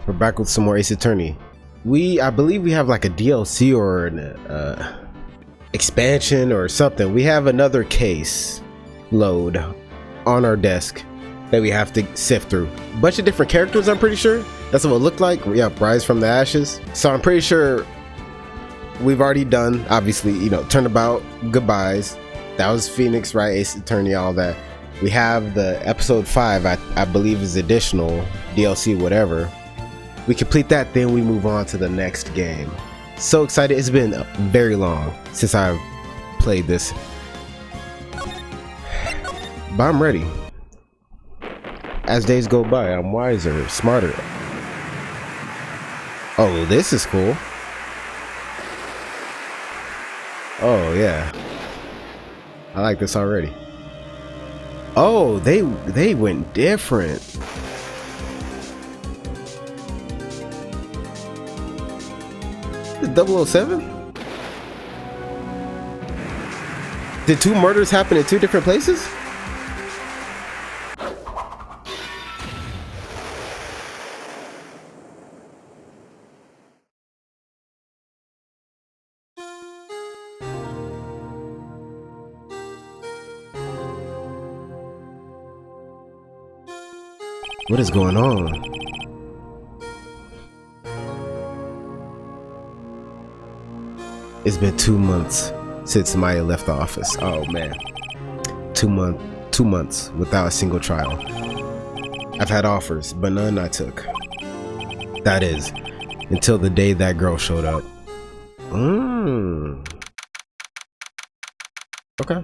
We're back with some more Ace Attorney. I believe we have like a DLC or an expansion or something. We have another case load on our desk that we have to sift through. A bunch of different characters, I'm pretty sure. That's what it looked like. Yeah, Rise from the Ashes. So I'm pretty sure we've already done, obviously, you know, Turnabout, Goodbyes. That was Phoenix Wright, Ace Attorney, all that. We have the episode 5, I believe is additional DLC, whatever. We complete that, then we move on to the next game. So excited. It's been very long since I've played this, but I'm ready. As days go by, I'm wiser, smarter. Oh, this is cool. Oh yeah, I like this already. Oh, they went different. The 007? Did 2 murders happen in 2 different places? What is going on? It's been 2 months since Maya left the office. Oh man, 2 months without a single trial. I've had offers, but none I took. That is, until the day that girl showed up. Okay.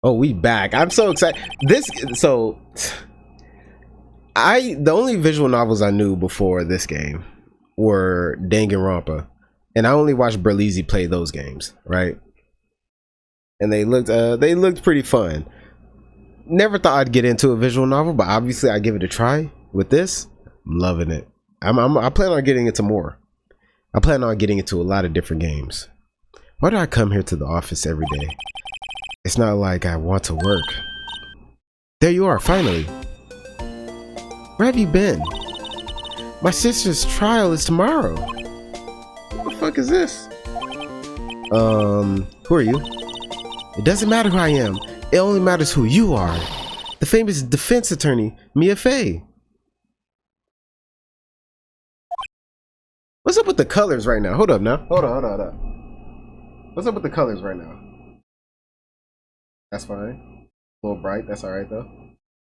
Oh, we back. I'm so excited. The only visual novels I knew before this game were Danganronpa, and I only watched Berlizzi play those games, right? And they looked pretty fun. Never thought I'd get into a visual novel, but obviously I give it a try. With this, I'm loving it. I plan on getting into more. I plan on getting into a lot of different games. Why do I come here to the office every day? It's not like I want to work. There you are, finally. Where have you been? My sister's trial is tomorrow. What the fuck is this? Who are you? It doesn't matter who I am. It only matters who you are. The famous defense attorney, Mia Fey. What's up with the colors right now? Hold up now. Hold on. What's up with the colors right now? That's fine. A little bright. That's alright though.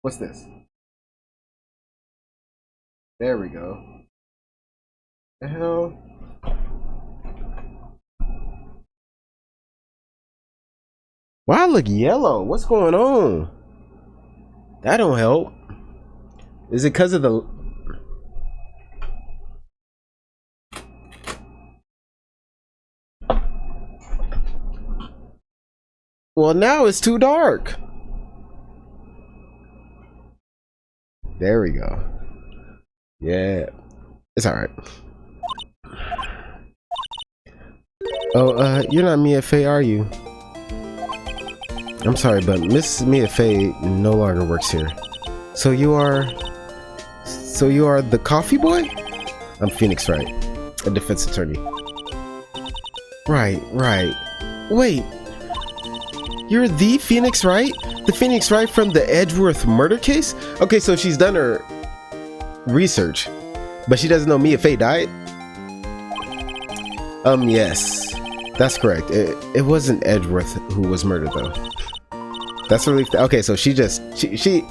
What's this? There we go. The hell? Why I look yellow? What's going on? That don't help. Is it because of the... Well, now it's too dark. There we go. Yeah, it's all right. Oh, you're not Mia Fey, are you? I'm sorry, but Miss Mia Fey no longer works here. So you are the coffee boy? I'm Phoenix Wright, a defense attorney. Right. Wait, you're the Phoenix Wright? The Phoenix Wright from the Edgeworth murder case? Okay, so she's done her research, but she doesn't know Mia Fey died? Yes, that's correct. It wasn't Edgeworth who was murdered though. That's a relief. Okay, so she it's a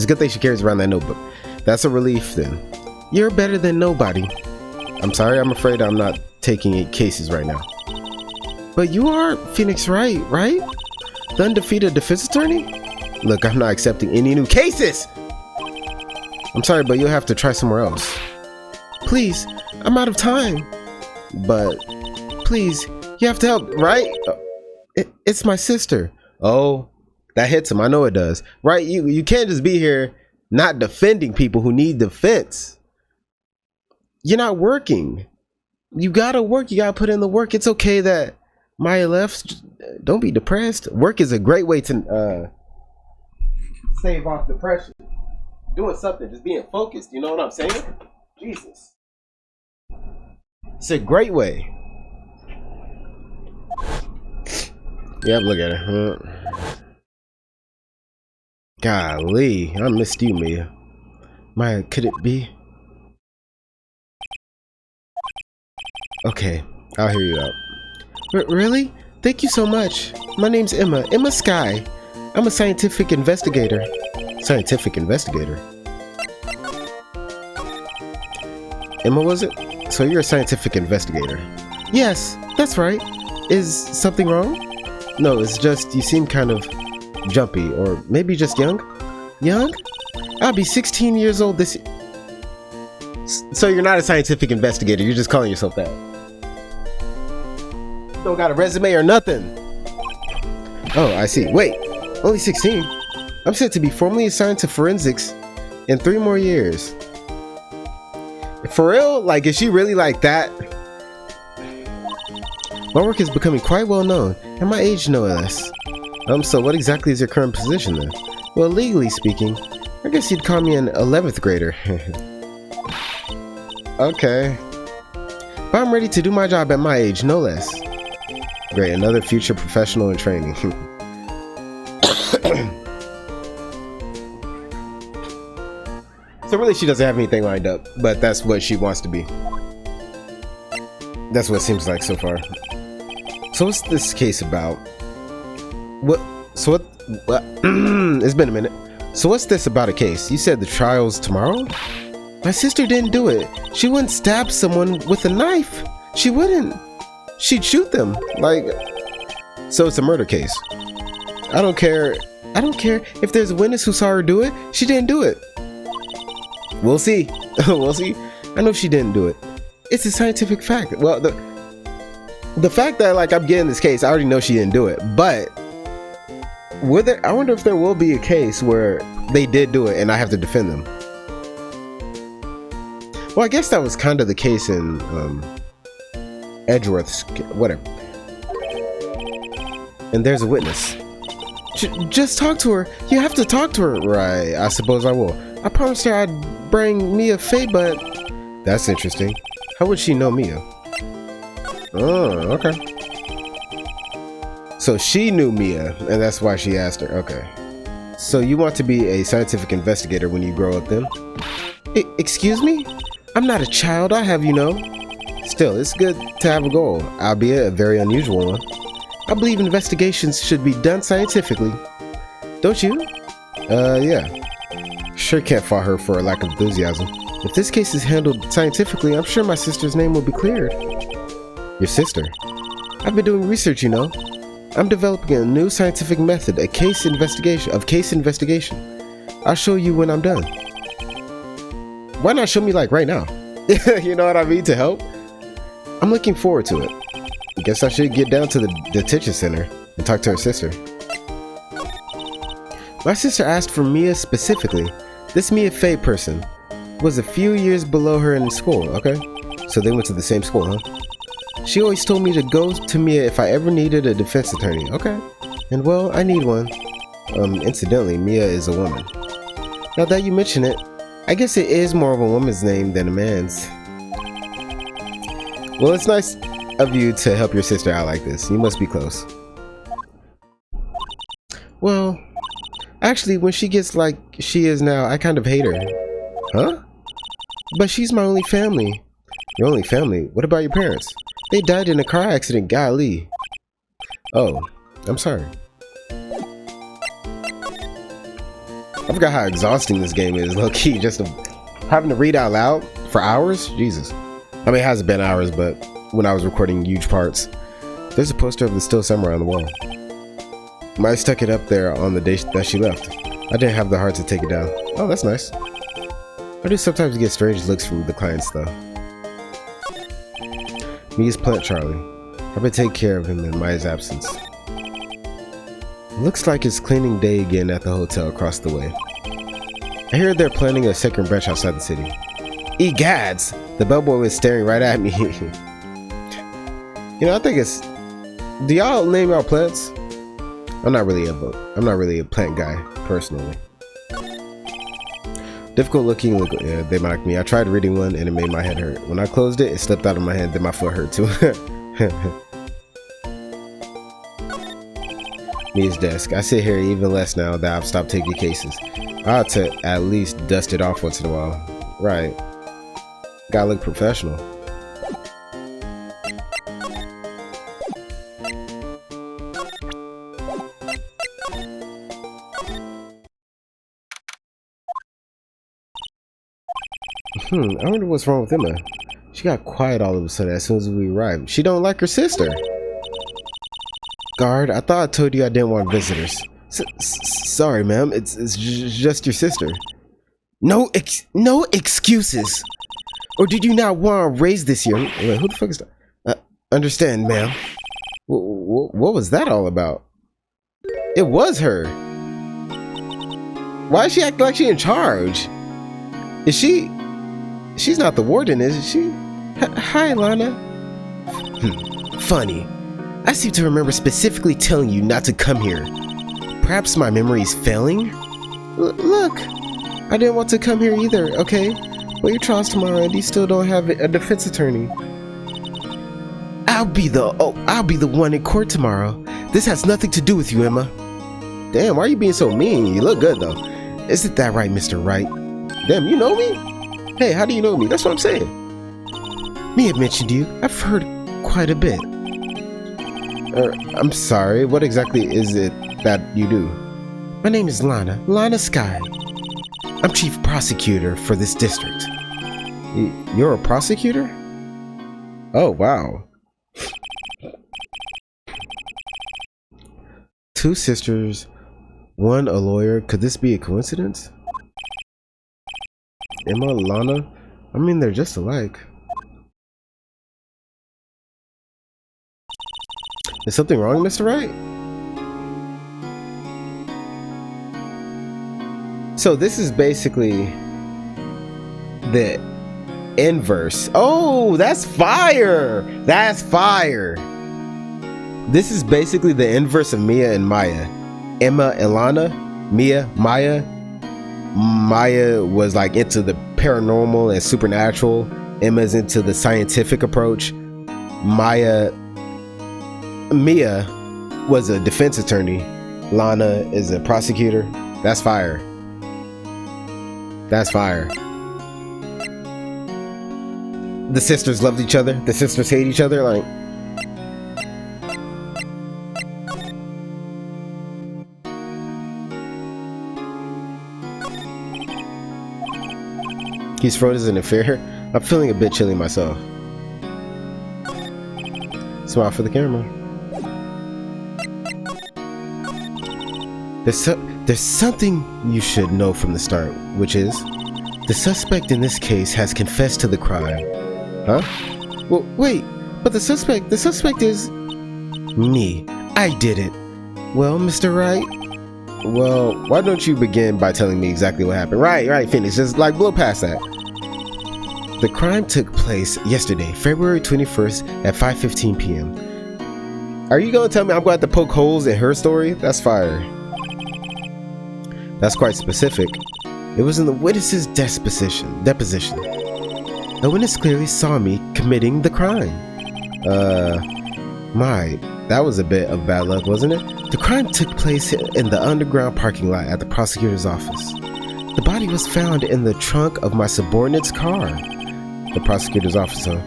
good thing she carries around that notebook. That's a relief then. You're better than nobody. I'm sorry, I'm afraid I'm not taking 8 cases right now. But you are Phoenix Wright, right? The undefeated defense attorney? Look, I'm not accepting any new cases! I'm sorry, but you'll have to try somewhere else. Please, I'm out of time. But, please, you have to help, right? It's my sister. Oh, that hits him. I know it does. Right? You can't just be here not defending people who need defense. You're not working. You gotta work. You gotta put in the work. It's okay that Maya left. Don't be depressed. Work is a great way to Save off the pressure. Doing something, just being focused. You know what I'm saying? Jesus. It's a great way. Yep, look at her. Golly, I missed you, Mia. Maya, could it be? Okay, I'll hear you out. Really? Thank you so much. My name's Emma. Emma Sky. I'm a scientific investigator. Scientific investigator? Emma, was it? So you're a scientific investigator? Yes, that's right. Is something wrong? No, it's just you seem kind of jumpy, or maybe just young? Young? I'll be 16 years old this year. So you're not a scientific investigator, you're just calling yourself that. Don't got a resume or nothing. Oh, I see. Wait, only 16? I'm set to be formally assigned to forensics in 3 more years. For real? Like, is she really like that? My work is becoming quite well known, and my age no less. So what exactly is your current position then? Well, legally speaking, I guess you'd call me an 11th grader. Okay. But I'm ready to do my job at my age, no less. Great, another future professional in training. So really she doesn't have anything lined up, but that's what she wants to be. That's what it seems like so far. So what's this case about? What? It's been a minute. So what's this about a case? You said the trial's tomorrow? My sister didn't do it. She wouldn't stab someone with a knife. She wouldn't. She'd shoot them. Like, so it's a murder case. I don't care if there's a witness who saw her do it. She didn't do it. We'll see. We'll see. I know she didn't do it. It's a scientific fact. Well, the fact that like I'm getting this case, I already know she didn't do it. But I wonder if there will be a case where they did do it and I have to defend them. Well, I guess that was kind of the case in Edgeworth's, whatever. And there's a witness. Just talk to her. You have to talk to her. Right, I suppose I will. I promised her I'd bring Mia Faye, but that's interesting. How would she know Mia? Oh, okay. So she knew Mia, and that's why she asked her. Okay. So you want to be a scientific investigator when you grow up then? Excuse me? I'm not a child, I have you know. Still, it's good to have a goal, albeit a very unusual one. I believe investigations should be done scientifically. Don't you? Yeah. Sure can't fault her for a lack of enthusiasm. If this case is handled scientifically, I'm sure my sister's name will be cleared. Your sister? I've been doing research, you know. I'm developing a new scientific method, of case investigation. I'll show you when I'm done. Why not show me like right now? You know what I mean, to help? I'm looking forward to it. I guess I should get down to the detention center and talk to her sister. My sister asked for Mia specifically. This Mia Faye person was a few years below her in school, okay? So they went to the same school, huh? She always told me to go to Mia if I ever needed a defense attorney, okay? And well, I need one. Incidentally, Mia is a woman. Now that you mention it, I guess it is more of a woman's name than a man's. Well, it's nice of you to help your sister out like this. You must be close. Well, actually, when she gets like she is now, I kind of hate her. Huh? But she's my only family. Your only family? What about your parents? They died in a car accident, golly. Oh, I'm sorry. I forgot how exhausting this game is, low-key, just having to read out loud for hours? Jesus. I mean, it hasn't been hours, but when I was recording huge parts. There's a poster of the Still Samurai on the wall. Maya stuck it up there on the day that she left. I didn't have the heart to take it down. Oh, that's nice. I do sometimes get strange looks from the clients, though. Mia's plant Charlie. I've been taking care of him in Maya's absence. Looks like it's cleaning day again at the hotel across the way. I hear they're planning a second branch outside the city. Egads! The bellboy was staring right at me. You know, I think it's... Do y'all name y'all plants? I'm not really a plant guy, personally. Difficult looking, yeah, they mocked me. I tried reading one and it made my head hurt. When I closed it, it slipped out of my hand, then my foot hurt too. Mia's desk. I sit here even less now that I've stopped taking cases. I ought to at least dust it off once in a while. Right. Gotta look professional. I wonder what's wrong with Emma. She got quiet all of a sudden as soon as we arrived. She don't like her sister. Guard, I thought I told you I didn't want visitors. Sorry, ma'am. It's just your sister. No excuses. Or did you not want to raise this year? Wait, who the fuck is that? Understand, ma'am. What was that all about? It was her. Why is she acting like she in charge? Is she? She's not the warden, is she? Hi, Lana. Funny. I seem to remember specifically telling you not to come here. Perhaps my memory is failing? Look, I didn't want to come here either, okay? But your trial's tomorrow and you still don't have a defense attorney. I'll be the one in court tomorrow. This has nothing to do with you, Emma. Damn, why are you being so mean? You look good, though. Isn't that right, Mr. Wright? Damn, you know me? Hey, how do you know me? That's what I'm saying. Mia mentioned you. I've heard quite a bit. I'm sorry. What exactly is it that you do? My name is Lana Sky. I'm chief prosecutor for this district. You're a prosecutor? Oh, wow. Two sisters, one a lawyer. Could this be a coincidence? Emma, Lana? I mean, they're just alike. Is something wrong, Mr. Wright? So this is basically the inverse. Oh, that's fire! That's fire! This is basically the inverse of Mia and Maya. Emma and Lana, Mia, Maya. Maya was like into the paranormal and supernatural. Emma's into the scientific approach. Mia was a defense attorney. Lana is a prosecutor. That's fire. That's fire. The sisters loved each other. The sisters hate each other. Like, he's frozen in fear. I'm feeling a bit chilly myself. Smile for the camera. There's something you should know from the start, which is the suspect in this case has confessed to the crime. Huh? Well, wait, but the suspect is me. I did it. Well, Mr. Wright. Well, why don't you begin by telling me exactly what happened? Right, Phoenix. Just like blow past that. The crime took place yesterday, February 21st at 5:15 p.m. Are you gonna tell me I'm going to have to poke holes in her story? That's fire. That's quite specific. It was in the witness's deposition. The witness clearly saw me committing the crime. That was a bit of bad luck, wasn't it? The crime took place in the underground parking lot at the prosecutor's office. The body was found in the trunk of my subordinate's car. The prosecutor's office, huh?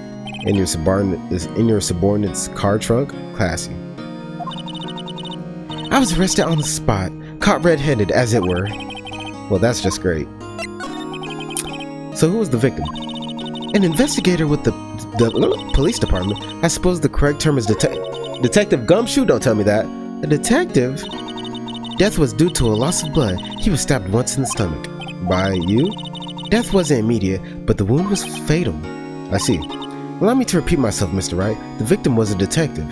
In your subordinate's car trunk? Classy. I was arrested on the spot, caught red-handed, as it were. Well, that's just great. So who was the victim? An investigator with the police department. I suppose the correct term is Detective Gumshoe? Don't tell me that. A detective? Death was due to a loss of blood. He was stabbed once in the stomach. By you? Death wasn't immediate, but the wound was fatal. I see. Allow me to repeat myself, Mr. Wright. The victim was a detective.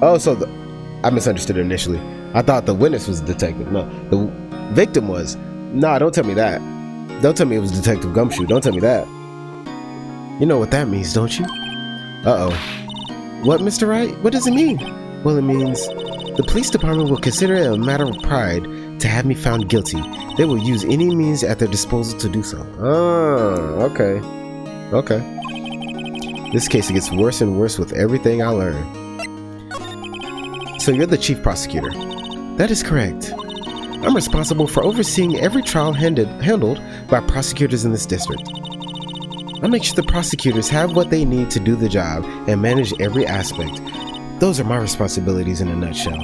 Oh, so I misunderstood initially. I thought the witness was a detective. No, the victim was. Nah, don't tell me that. Don't tell me it was Detective Gumshoe. Don't tell me that. You know what that means, don't you? Uh-oh. What, Mr. Wright? What does it mean? Well, it means the police department will consider it a matter of pride to have me found guilty. They will use any means at their disposal to do so. Oh, okay. Okay. This case gets worse and worse with everything I learn. So you're the chief prosecutor. That is correct. I'm responsible for overseeing every trial handled by prosecutors in this district. I make sure the prosecutors have what they need to do the job and manage every aspect. Those are my responsibilities in a nutshell.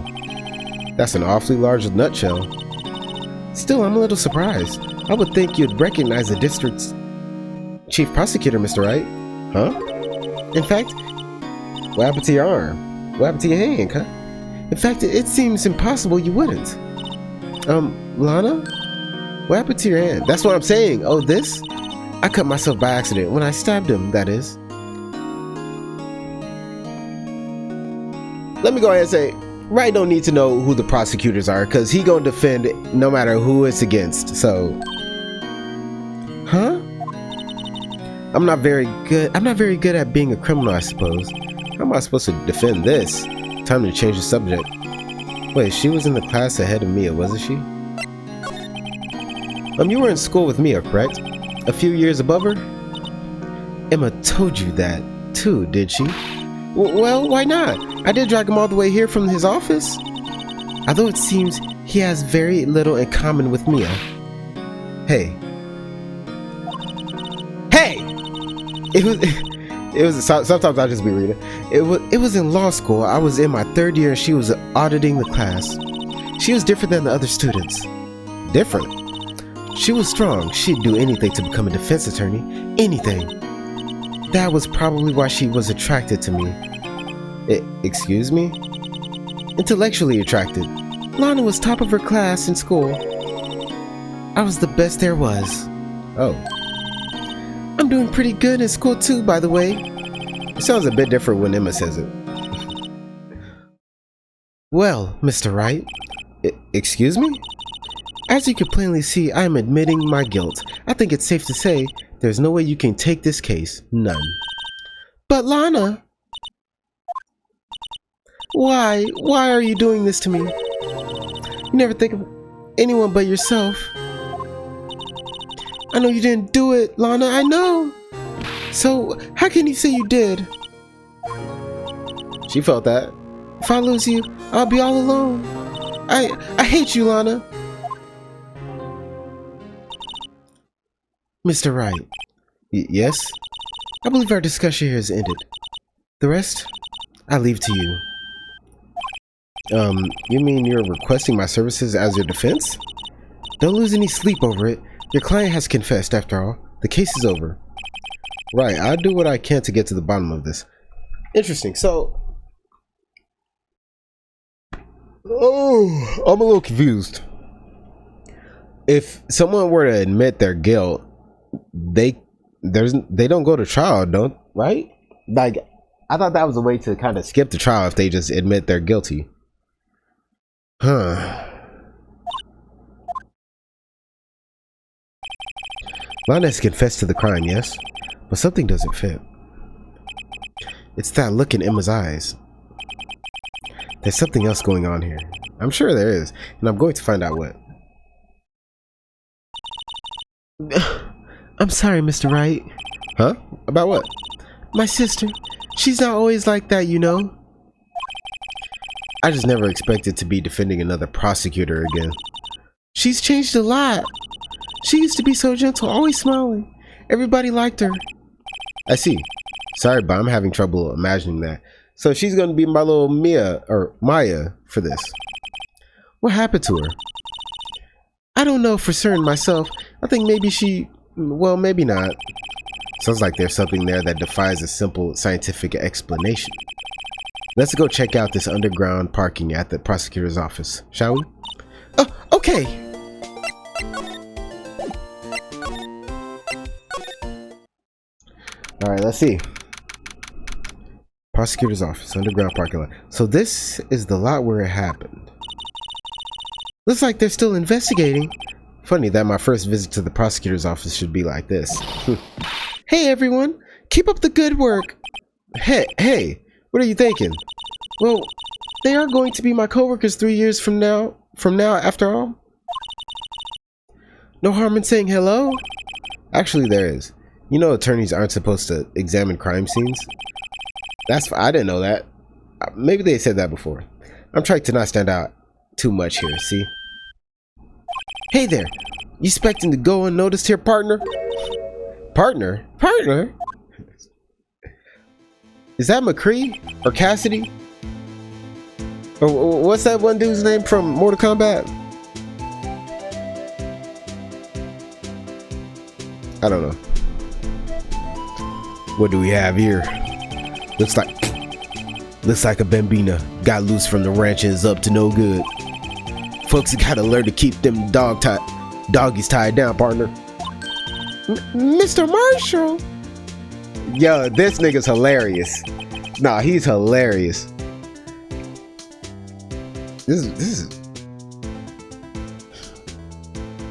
That's an awfully large nutshell. Still, I'm a little surprised. I would think you'd recognize the district's chief prosecutor, Mr. Wright. Huh? In fact, what happened to your arm? What happened to your hand, huh? In fact, it seems impossible you wouldn't. Lana? What happened to your hand? That's what I'm saying. Oh, this? I cut myself by accident when I stabbed him, that is. Let me go ahead and say, Wright don't need to know who the prosecutors are, because he gonna defend no matter who it's against, so... Huh? I'm not very good at being a criminal, I suppose. How am I supposed to defend this? Time to change the subject. Wait, she was in the class ahead of Mia, wasn't she? You were in school with Mia, correct? A few years above her? Emma told you that, too, did she? Well, why not? I did drag him all the way here from his office. Although it seems he has very little in common with Mia. Hey. Hey! It was sometimes I'll just be reading. It was in law school. I was in my 3rd year and she was auditing the class. She was different than the other students. Different? She was strong. She'd do anything to become a defense attorney. Anything. That was probably why she was attracted to me. Excuse me? Intellectually attracted. Lana was top of her class in school. I was the best there was. Oh. I'm doing pretty good in school too, by the way. It sounds a bit different when Emma says it. Well, Mr. Wright. Excuse me? As you can plainly see, I am admitting my guilt. I think it's safe to say there's no way you can take this case. None. But Lana! Why? Why are you doing this to me? You never think of anyone but yourself. I know you didn't do it, Lana, I know! So, how can you say you did? She felt that. If I lose you, I'll be all alone. I hate you, Lana. Mr. Wright. Yes? I believe our discussion here is ended. The rest, I leave to you. You mean you're requesting my services as your defense? Don't lose any sleep over it. Your client has confessed, after all. The case is over. Right, I'll do what I can to get to the bottom of this. Interesting, so... Oh, I'm a little confused. If someone were to admit their guilt, they don't go to trial, don't, right? Like, I thought that was a way to kind of skip the trial if they just admit they're guilty. Huh. Lana has confessed to the crime, yes? But something doesn't fit. It's that look in Emma's eyes. There's something else going on here. I'm sure there is, and I'm going to find out what. I'm sorry, Mr. Wright. Huh? About what? My sister. She's not always like that, you know. I just never expected to be defending another prosecutor again. She's changed a lot. She used to be so gentle, always smiling. Everybody liked her. I see. Sorry, but I'm having trouble imagining that. So she's going to be my little Maya for this. What happened to her? I don't know for certain myself. I think maybe she... Well, maybe not. Sounds like there's something there that defies a simple scientific explanation. Let's go check out this underground parking at the prosecutor's office, shall we? Oh, okay. All right, let's see. Prosecutor's office, underground parking lot. So this is the lot where it happened. Looks like they're still investigating. Funny that my first visit to the prosecutor's office should be like this. Hey everyone, keep up the good work. Hey, what are you thinking? Well, they are going to be my coworkers 3 years from now after all. No harm in saying hello? Actually, there is. You know attorneys aren't supposed to examine crime scenes? I didn't know that. Maybe they said that before. I'm trying to not stand out too much here, see? Hey there! You expecting to go unnoticed here, partner? Partner? Partner? Is that McCree? Or Cassidy? Or what's that one dude's name from Mortal Kombat? I don't know. What do we have here? Looks like a Bambina got loose from the ranch and is up to no good. Folks gotta learn to keep them doggies tied down, partner. Mr. Marshall. Yo, this nigga's hilarious. Nah, he's hilarious. This is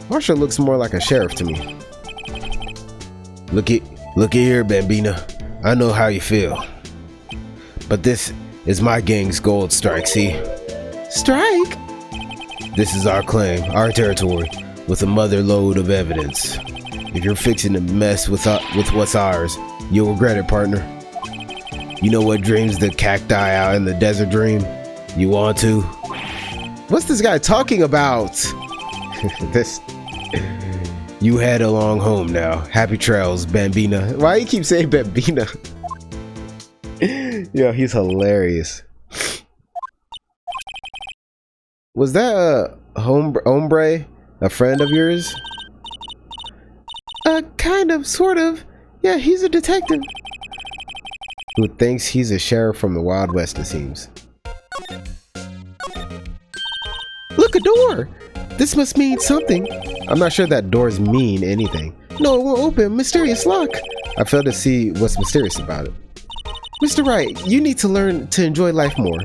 Marshall looks more like a sheriff to me. Look here, Bambina. I know how you feel. But this is my gang's gold strike, see? Strike? This is our claim, our territory, with a mother load of evidence. If you're fixing to mess with what's ours, you'll regret it, partner. You know what dreams the cacti out in the desert dream? You want to? What's this guy talking about? You head along home now. Happy trails, Bambina. Why you keep saying Bambina? Yo, he's hilarious. Was that a hombre? A friend of yours? Kind of, sort of. Yeah, he's a detective. Who thinks he's a sheriff from the Wild West, it seems. Look, a door! This must mean something. I'm not sure that doors mean anything. No, it won't open. Mysterious lock. I fail to see what's mysterious about it. Mr. Wright, you need to learn to enjoy life more.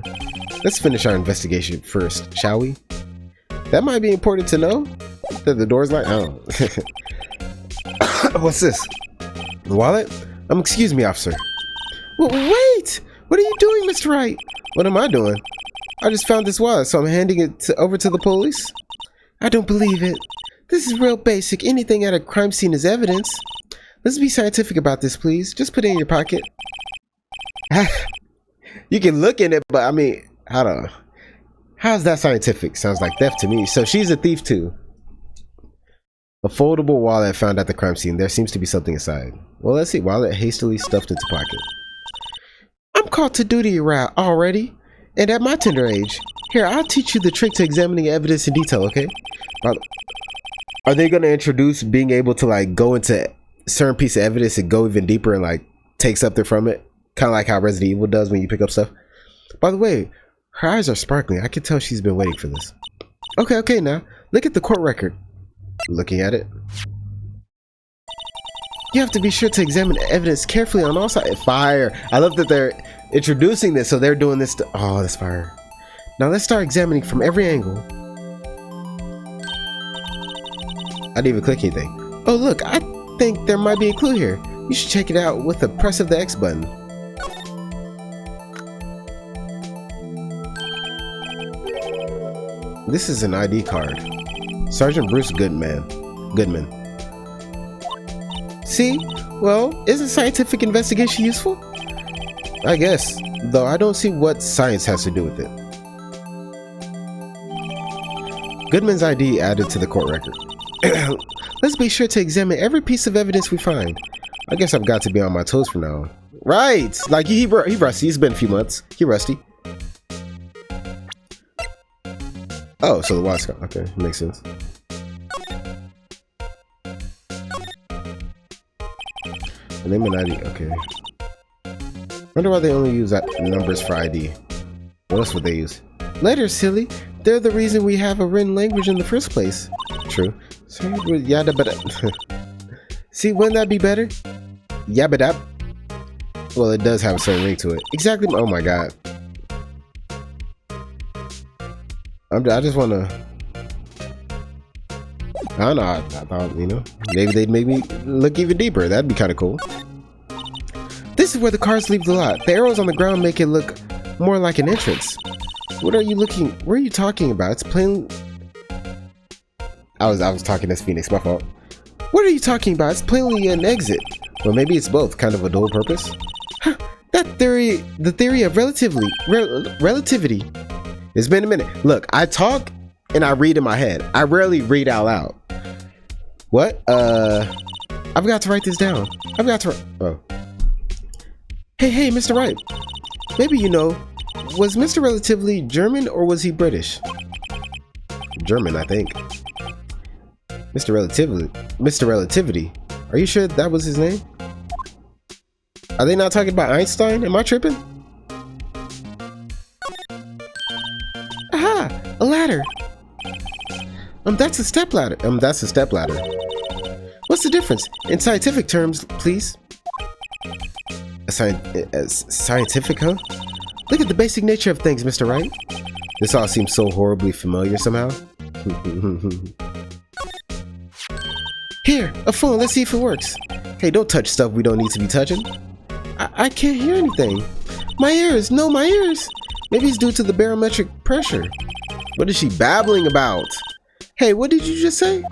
Let's finish our investigation first, shall we? That might be important to know. That the door's locked? Oh. What's this? The wallet? Excuse me, officer. Wait! What are you doing, Mr. Wright? What am I doing? I just found this wallet, so I'm handing it over to the police. I don't believe it. This is real basic. Anything at a crime scene is evidence. Let's be scientific about this, please. Just put it in your pocket. You can look in it, but I mean, how's that scientific? Sounds like theft to me. So she's a thief too. A foldable wallet found at the crime scene. There seems to be something inside. Well, let's see. Wallet hastily stuffed into pocket. I'm called to duty already, and at my tender age. Here, I'll teach you the trick to examining evidence in detail, okay? Are they going to introduce being able to like go into a certain piece of evidence and go even deeper and like take something from it? Kind of like how Resident Evil does when you pick up stuff. By the way, her eyes are sparkling. I can tell she's been waiting for this. Okay, now look at the court record. Looking at it. You have to be sure to examine evidence carefully on all sides. Fire. I love that they're introducing this, so they're doing this to, oh, that's fire. Now let's start examining from every angle. I didn't even click anything. Oh look, I think there might be a clue here. You should check it out with the press of the X button. This is an ID card. Sergeant Bruce Goodman. See? Well, isn't scientific investigation useful? I guess, though I don't see what science has to do with it. Goodman's ID added to the court record. Let's be sure to examine every piece of evidence we find. I guess I've got to be on my toes from now on. Right! Like, he rusty. He's been a few months. He rusty. Oh, so the watch got, okay, makes sense. The name and ID, okay. Wonder why they only use that numbers for ID. What else would they use? Letters, silly. They're the reason we have a written language in the first place. True. So, yada bada. See, wouldn't that be better? Yabba. Well, it does have a certain ring to it. Exactly. Oh my god. I just want to. I don't know. I thought, you know, maybe they'd make me look even deeper. That'd be kind of cool. This is where the cars leave the lot. The arrows on the ground make it look more like an entrance. What are you looking? What are you talking about? It's plain. I was talking as Phoenix, my fault. What are you talking about? It's plainly an exit. Well, maybe it's both, kind of a dual purpose. Huh, the theory of relativity. It's been a minute. Look, I talk and I read in my head. I rarely read out loud. What? I forgot to write this down. Oh. Hey, Mr. Wright. Maybe you know, was Mr. Relatively German or was he British? German, I think. Mr. Relativity. Are you sure that was his name? Are they not talking about Einstein? Am I tripping? Aha! A ladder! That's a stepladder. That's a stepladder. What's the difference? In scientific terms, please. Scientific, huh? Look at the basic nature of things, Mr. Wright. This all seems so horribly familiar somehow. Here, a phone. Let's see if it works. Hey, don't touch stuff we don't need to be touching. I can't hear anything. My ears. No, my ears. Maybe it's due to the barometric pressure. What is she babbling about? Hey, what did you just say?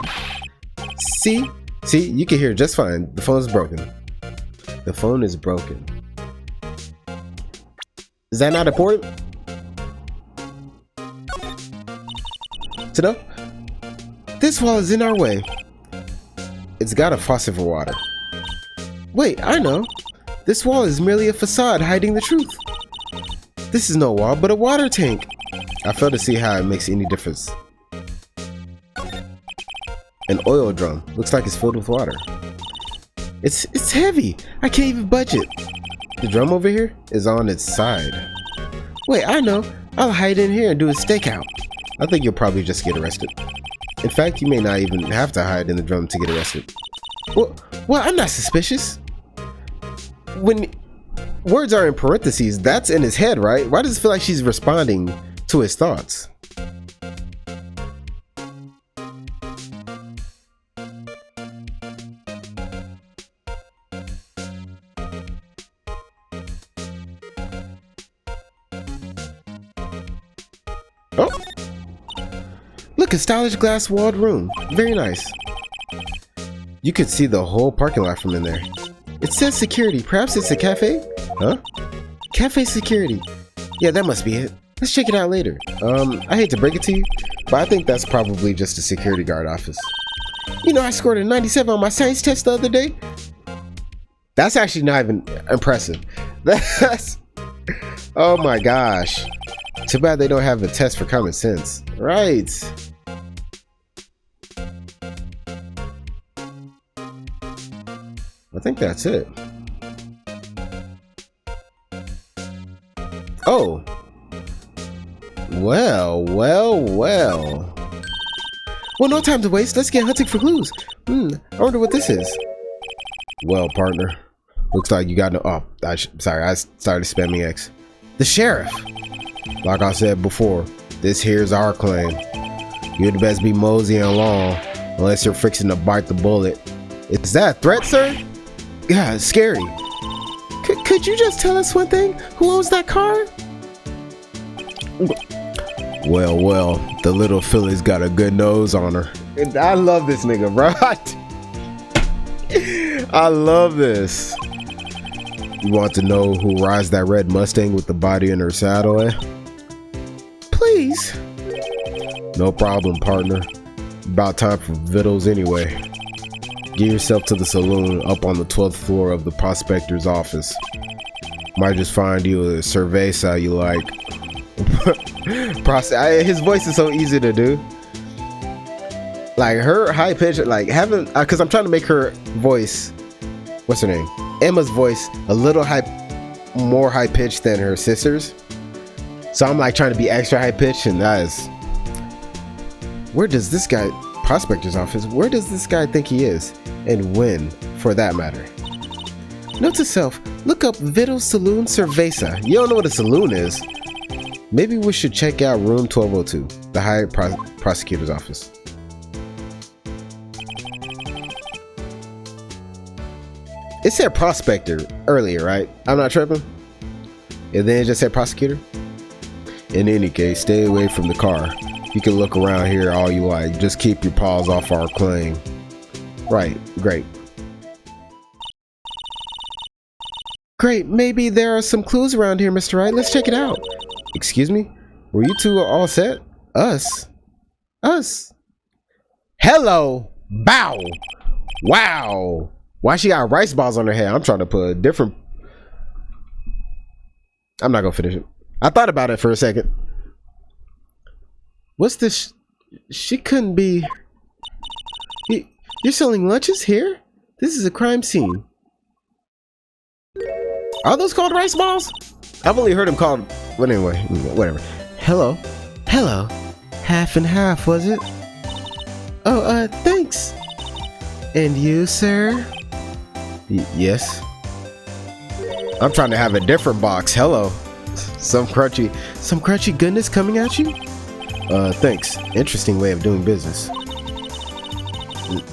See, you can hear it just fine. The phone is broken. The phone is broken. Is that not important to know? This wall is in our way. It's got a faucet for water. Wait, I know. This wall is merely a facade hiding the truth. This is no wall, but a water tank. I fail to see how it makes any difference. An oil drum. Looks like it's filled with water. It's heavy. I can't even budge it. The drum over here is on its side. Wait, I know. I'll hide in here and do a stakeout. I think you'll probably just get arrested. In fact, you may not even have to hide in the drum to get arrested. Well, I'm not suspicious. When words are in parentheses, that's in his head, right? Why does it feel like she's responding to his thoughts? Oh! Look, a stylish glass-walled room. Very nice. You could see the whole parking lot from in there. It says security. Perhaps it's a cafe? Huh? Cafe security. Yeah, that must be it. Let's check it out later. I hate to break it to you, but I think that's probably just a security guard office. You know, I scored a 97 on my science test the other day. That's actually not even impressive. That's... Oh my gosh. Too bad they don't have a test for common sense. Right. I think that's it. Oh. Well. Well, no time to waste. Let's get hunting for clues. I wonder what this is. Well, partner. Looks like you got no... Oh, sorry. I started spamming X. The sheriff. Like I said before, this here's our claim. You'd best be moseying along, unless you're fixing to bite the bullet. Is that a threat, sir? Yeah, it's scary. Could you just tell us one thing? Who owns that car? Well, the little filly's got a good nose on her. And I love this nigga, bro. I love this. You want to know who rides that red Mustang with the body in her saddle, eh? Please. No problem, partner. About time for vittles anyway. Get yourself to the saloon up on the 12th floor of the prospector's office. Might just find you a cerveza you like. His voice is so easy to do. Like her high pitch, like having, cause I'm trying to make her voice, what's her name? Emma's voice a little more high pitched than her sister's. So I'm like trying to be extra high pitched, and that is. Where does this guy, prospector's office, where does this guy think he is? And when, for that matter? Note to self, look up Vittle Saloon Cerveza. You don't know what a saloon is. Maybe we should check out room 1202, the high prosecutor's office. It said prospector earlier, right? I'm not tripping. And then it just said prosecutor. In any case, stay away from the car. You can look around here all you like. Just keep your paws off our claim. Right, great. Great, maybe there are some clues around here, Mr. Wright. Let's check it out. Excuse me? Were you two all set? Us? Us? Hello! Bow! Wow! Why she got rice balls on her head? I'm trying to put a different... I'm not gonna finish it. I thought about it for a second. What's this? She couldn't be... You're selling lunches here? This is a crime scene. Are those called rice balls? I've only heard them called... But anyway, whatever. Hello. Hello. Half and half, was it? Oh, thanks. And you, sir? Yes. I'm trying to have a different box. Hello. Some crunchy goodness coming at you? Thanks. Interesting way of doing business.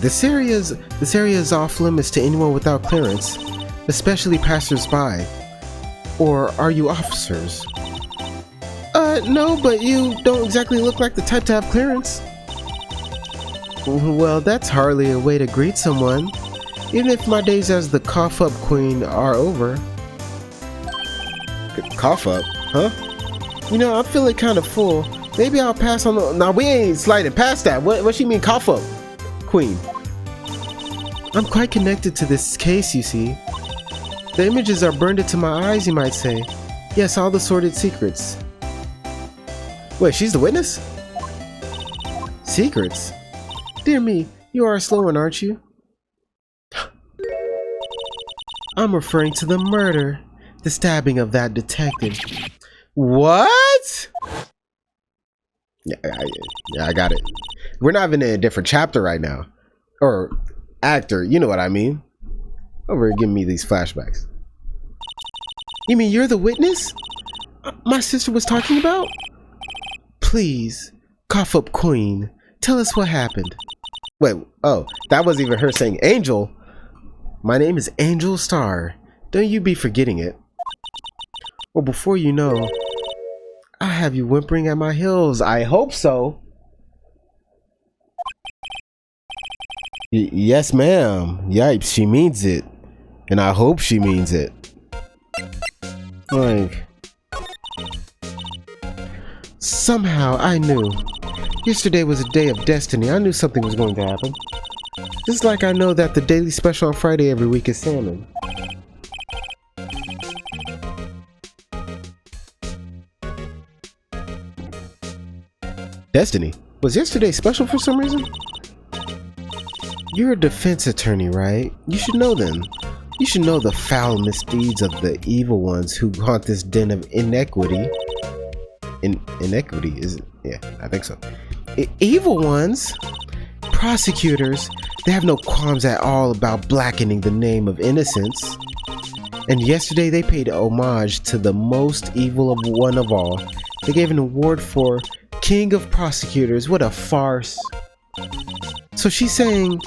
This area is off limits to anyone without clearance, especially passers-by. Or are you officers? No, but you don't exactly look like the type to have clearance. Well, that's hardly a way to greet someone, even if my days as the cough-up queen are over. Cough up? Huh? You know, I'm feeling kind of full. Maybe I'll pass on the... Nah, we ain't sliding past that. What she mean, cough up queen? I'm quite connected to this case, you see. The images are burned into my eyes, you might say. Yes, all the sordid secrets. Wait, she's the witness? Secrets? Dear me, you are a slow one, aren't you? I'm referring to the murder. The stabbing of that detective. What? Yeah, I got it. We're not even in a different chapter right now. Or actor, you know what I mean. Over here giving me these flashbacks. You mean you're the witness my sister was talking about? Please, cough up queen, tell us what happened. Wait, oh, that wasn't even her saying Angel. My name is Angel Star. Don't you be forgetting it. Well, before you know, I have you whimpering at my heels. I hope so. Yes, ma'am. Yipes, she means it. And I hope she means it. Like... Somehow I knew. Yesterday was a day of destiny. I knew something was going to happen. Just like I know that the daily special on Friday every week is salmon. Destiny? Was yesterday special for some reason? You're a defense attorney, right? You should know them. You should know the foul misdeeds of the evil ones who haunt this den of inequity. Inequity, is it? Yeah, I think so. Evil ones? Prosecutors, they have no qualms at all about blackening the name of innocence. And yesterday they paid homage to the most evil of one of all. They gave an award for King of Prosecutors. What a farce. So she's saying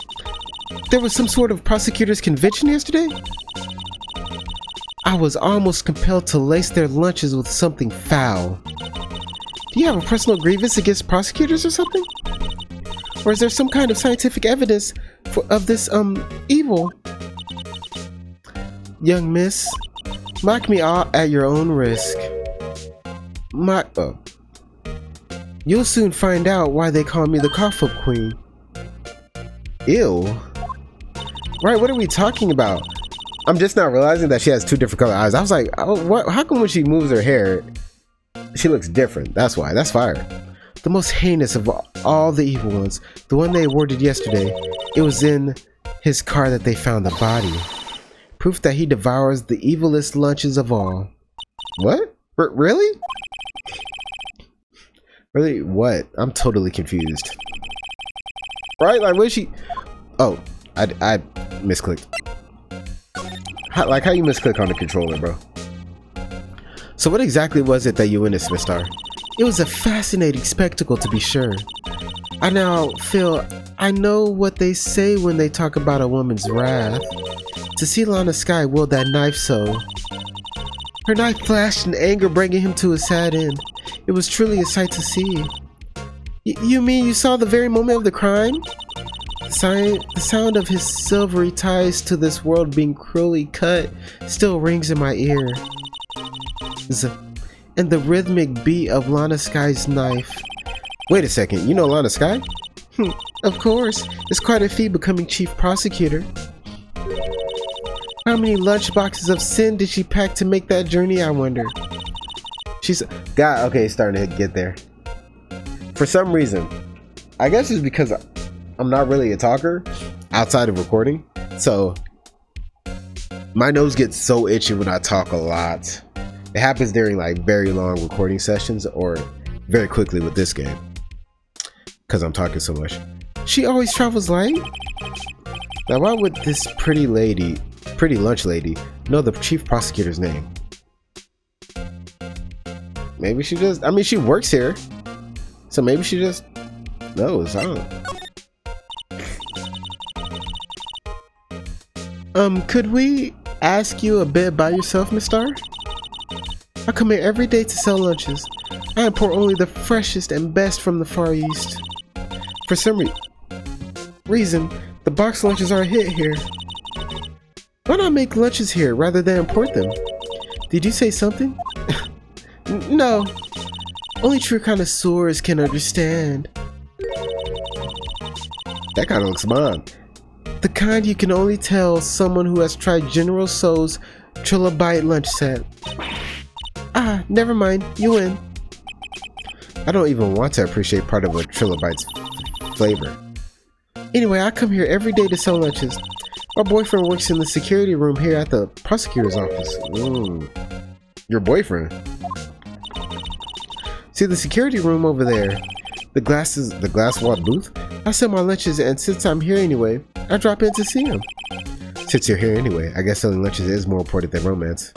there was some sort of prosecutor's convention yesterday? I was almost compelled to lace their lunches with something foul. Do you have a personal grievance against prosecutors or something? Or is there some kind of scientific evidence of this, evil? Young miss, mock me all at your own risk. You'll soon find out why they call me the cough-up queen. Ew. Right, what are we talking about? I'm just now realizing that she has two different color eyes. I was like, oh, what? How come when she moves her hair, she looks different? That's why. That's fire. The most heinous of all the evil ones, the one they awarded yesterday, it was in his car that they found the body. Proof that he devours the evilest lunches of all. What? Really? Really? What? I'm totally confused. Right? Like, what is she... Oh, I misclicked. How you misclick on the controller, bro? So what exactly was it that you witnessed, Miss Star? It was a fascinating spectacle, to be sure. I now feel I know what they say when they talk about a woman's wrath. To see Lana Sky wield that knife so. Her knife flashed in anger, bringing him to a sad end. It was truly a sight to see. You mean you saw the very moment of the crime? The sound of his silvery ties to this world being cruelly cut still rings in my ear. And the rhythmic beat of Lana Sky's knife. Wait a second, you know Lana Sky? Of course, it's quite a feat becoming chief prosecutor. How many lunchboxes of sin did she pack to make that journey, I wonder? Okay, starting to get there. For some reason, I guess it's because I'm not really a talker outside of recording, so my nose gets so itchy when I talk a lot. It happens during like very long recording sessions or very quickly with this game because I'm talking so much. She always travels light? Now why would this pretty lunch lady know the chief prosecutor's name? Maybe she just, I mean, she works here, so maybe she just knows. I don't know. Could we ask you a bit about yourself, Miss Star? I come here every day to sell lunches. I import only the freshest and best from the Far East. For some reason, the box lunches are a hit here. Why not make lunches here rather than import them? Did you say something? No. Only true connoisseurs can understand. That kind of looks bomb. The kind you can only tell someone who has tried General Tso's Trilogy lunch set. Ah, never mind. You win. I don't even want to appreciate part of a Trilogy's flavor. Anyway, I come here every day to sell lunches. My boyfriend works in the security room here at the prosecutor's office. Your boyfriend? See the security room over there? The glass wall booth? I sell my lunches, and since I'm here anyway, I drop in to see him. Since you're here anyway, I guess selling lunches is more important than romance.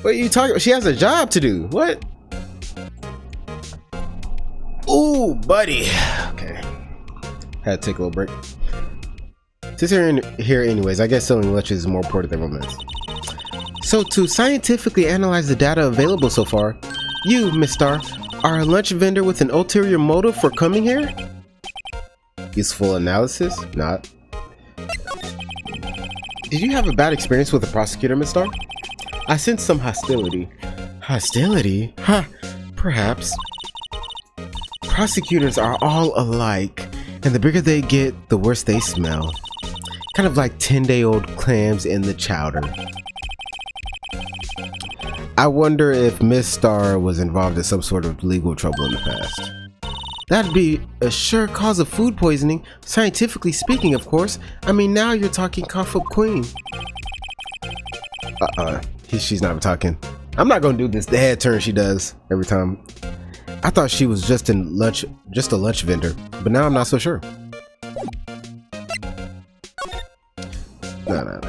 What are you talking about? She has a job to do. What? Ooh, buddy. Okay. Had to take a little break. Since you're here anyways, I guess selling lunches is more important than romance. So to scientifically analyze the data available so far, you, Miss Star, are a lunch vendor with an ulterior motive for coming here? Useful analysis? Not. Did you have a bad experience with the prosecutor, Miss Star? I sense some hostility. Hostility? Huh, perhaps. Prosecutors are all alike, and the bigger they get, the worse they smell. Kind of like 10-day-old clams in the chowder. I wonder if Miss Star was involved in some sort of legal trouble in the past. That'd be a sure cause of food poisoning, scientifically speaking, of course. I mean, now you're talking cough up queen. She's not talking. I'm not gonna do this. The head turn she does every time. I thought she was just a lunch vendor, but now I'm not so sure. No.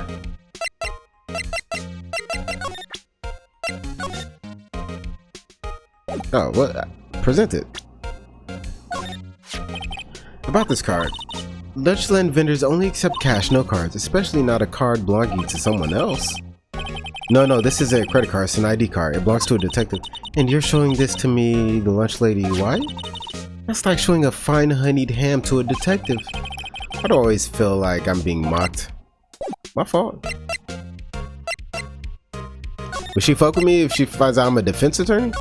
Oh, what? Present it. About this card. Lunchland vendors only accept cash, no cards, especially not a card belonging to someone else. No, this is a credit card, it's an ID card. It belongs to a detective. And you're showing this to me, the lunch lady, why? That's like showing a fine honeyed ham to a detective. I'd always feel like I'm being mocked. My fault. Would she fuck with me if she finds out I'm a defense attorney?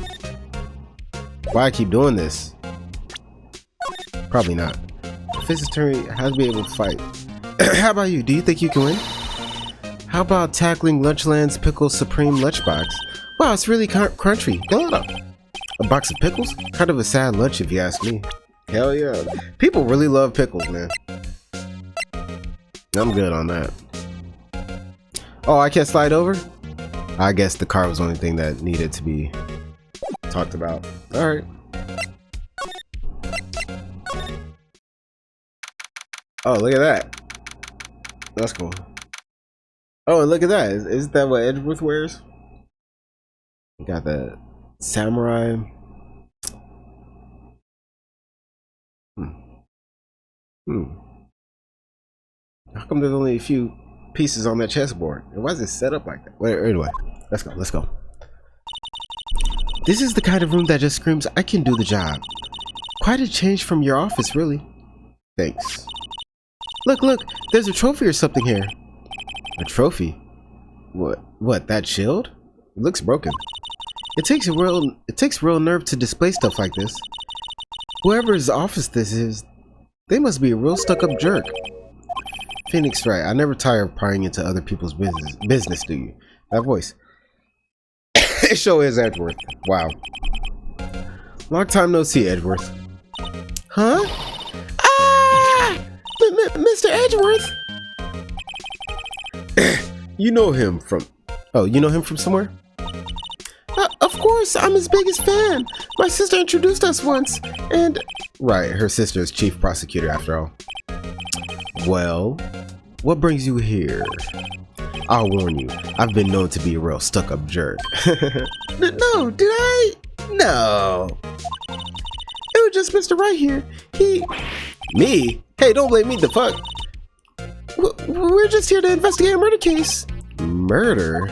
Why I keep doing this? Probably not. Defense attorney has to be able to fight. How about you? Do you think you can win? How about tackling Lunchland's Pickle Supreme Lunchbox? Wow, it's really crunchy. Fill it up. A box of pickles? Kind of a sad lunch if you ask me. Hell yeah. People really love pickles, man. I'm good on that. Oh, I can't slide over? I guess the car was the only thing that needed to be talked about. Alright. Oh, look at that. That's cool. Oh, and look at that. Isn't that what Edgeworth wears? Got the samurai. How come there's only a few pieces on that chessboard? It wasn't set up like that. Wait, anyway, let's go. This is the kind of room that just screams, I can do the job. Quite a change from your office, really. Thanks. Look, there's a trophy or something here. A trophy? What, that shield? It looks broken. It takes real nerve to display stuff like this. Whoever's office this is, they must be a real stuck-up jerk. Phoenix Wright, I never tire of prying into other people's business, do you? That voice. It sure is Edgeworth. Wow. Long time no see, Edgeworth. Huh? Ah! Mr. Edgeworth! You know him from... Oh, you know him from somewhere? Of course, I'm his biggest fan. My sister introduced us once, and... Right, her sister is chief prosecutor after all. Well, what brings you here? I'll warn you, I've been known to be a real stuck-up jerk. No, did I? No. It was just Mr. Wright here. Me? Hey, don't blame me, the fuck? We're just here to investigate a murder case. Murder?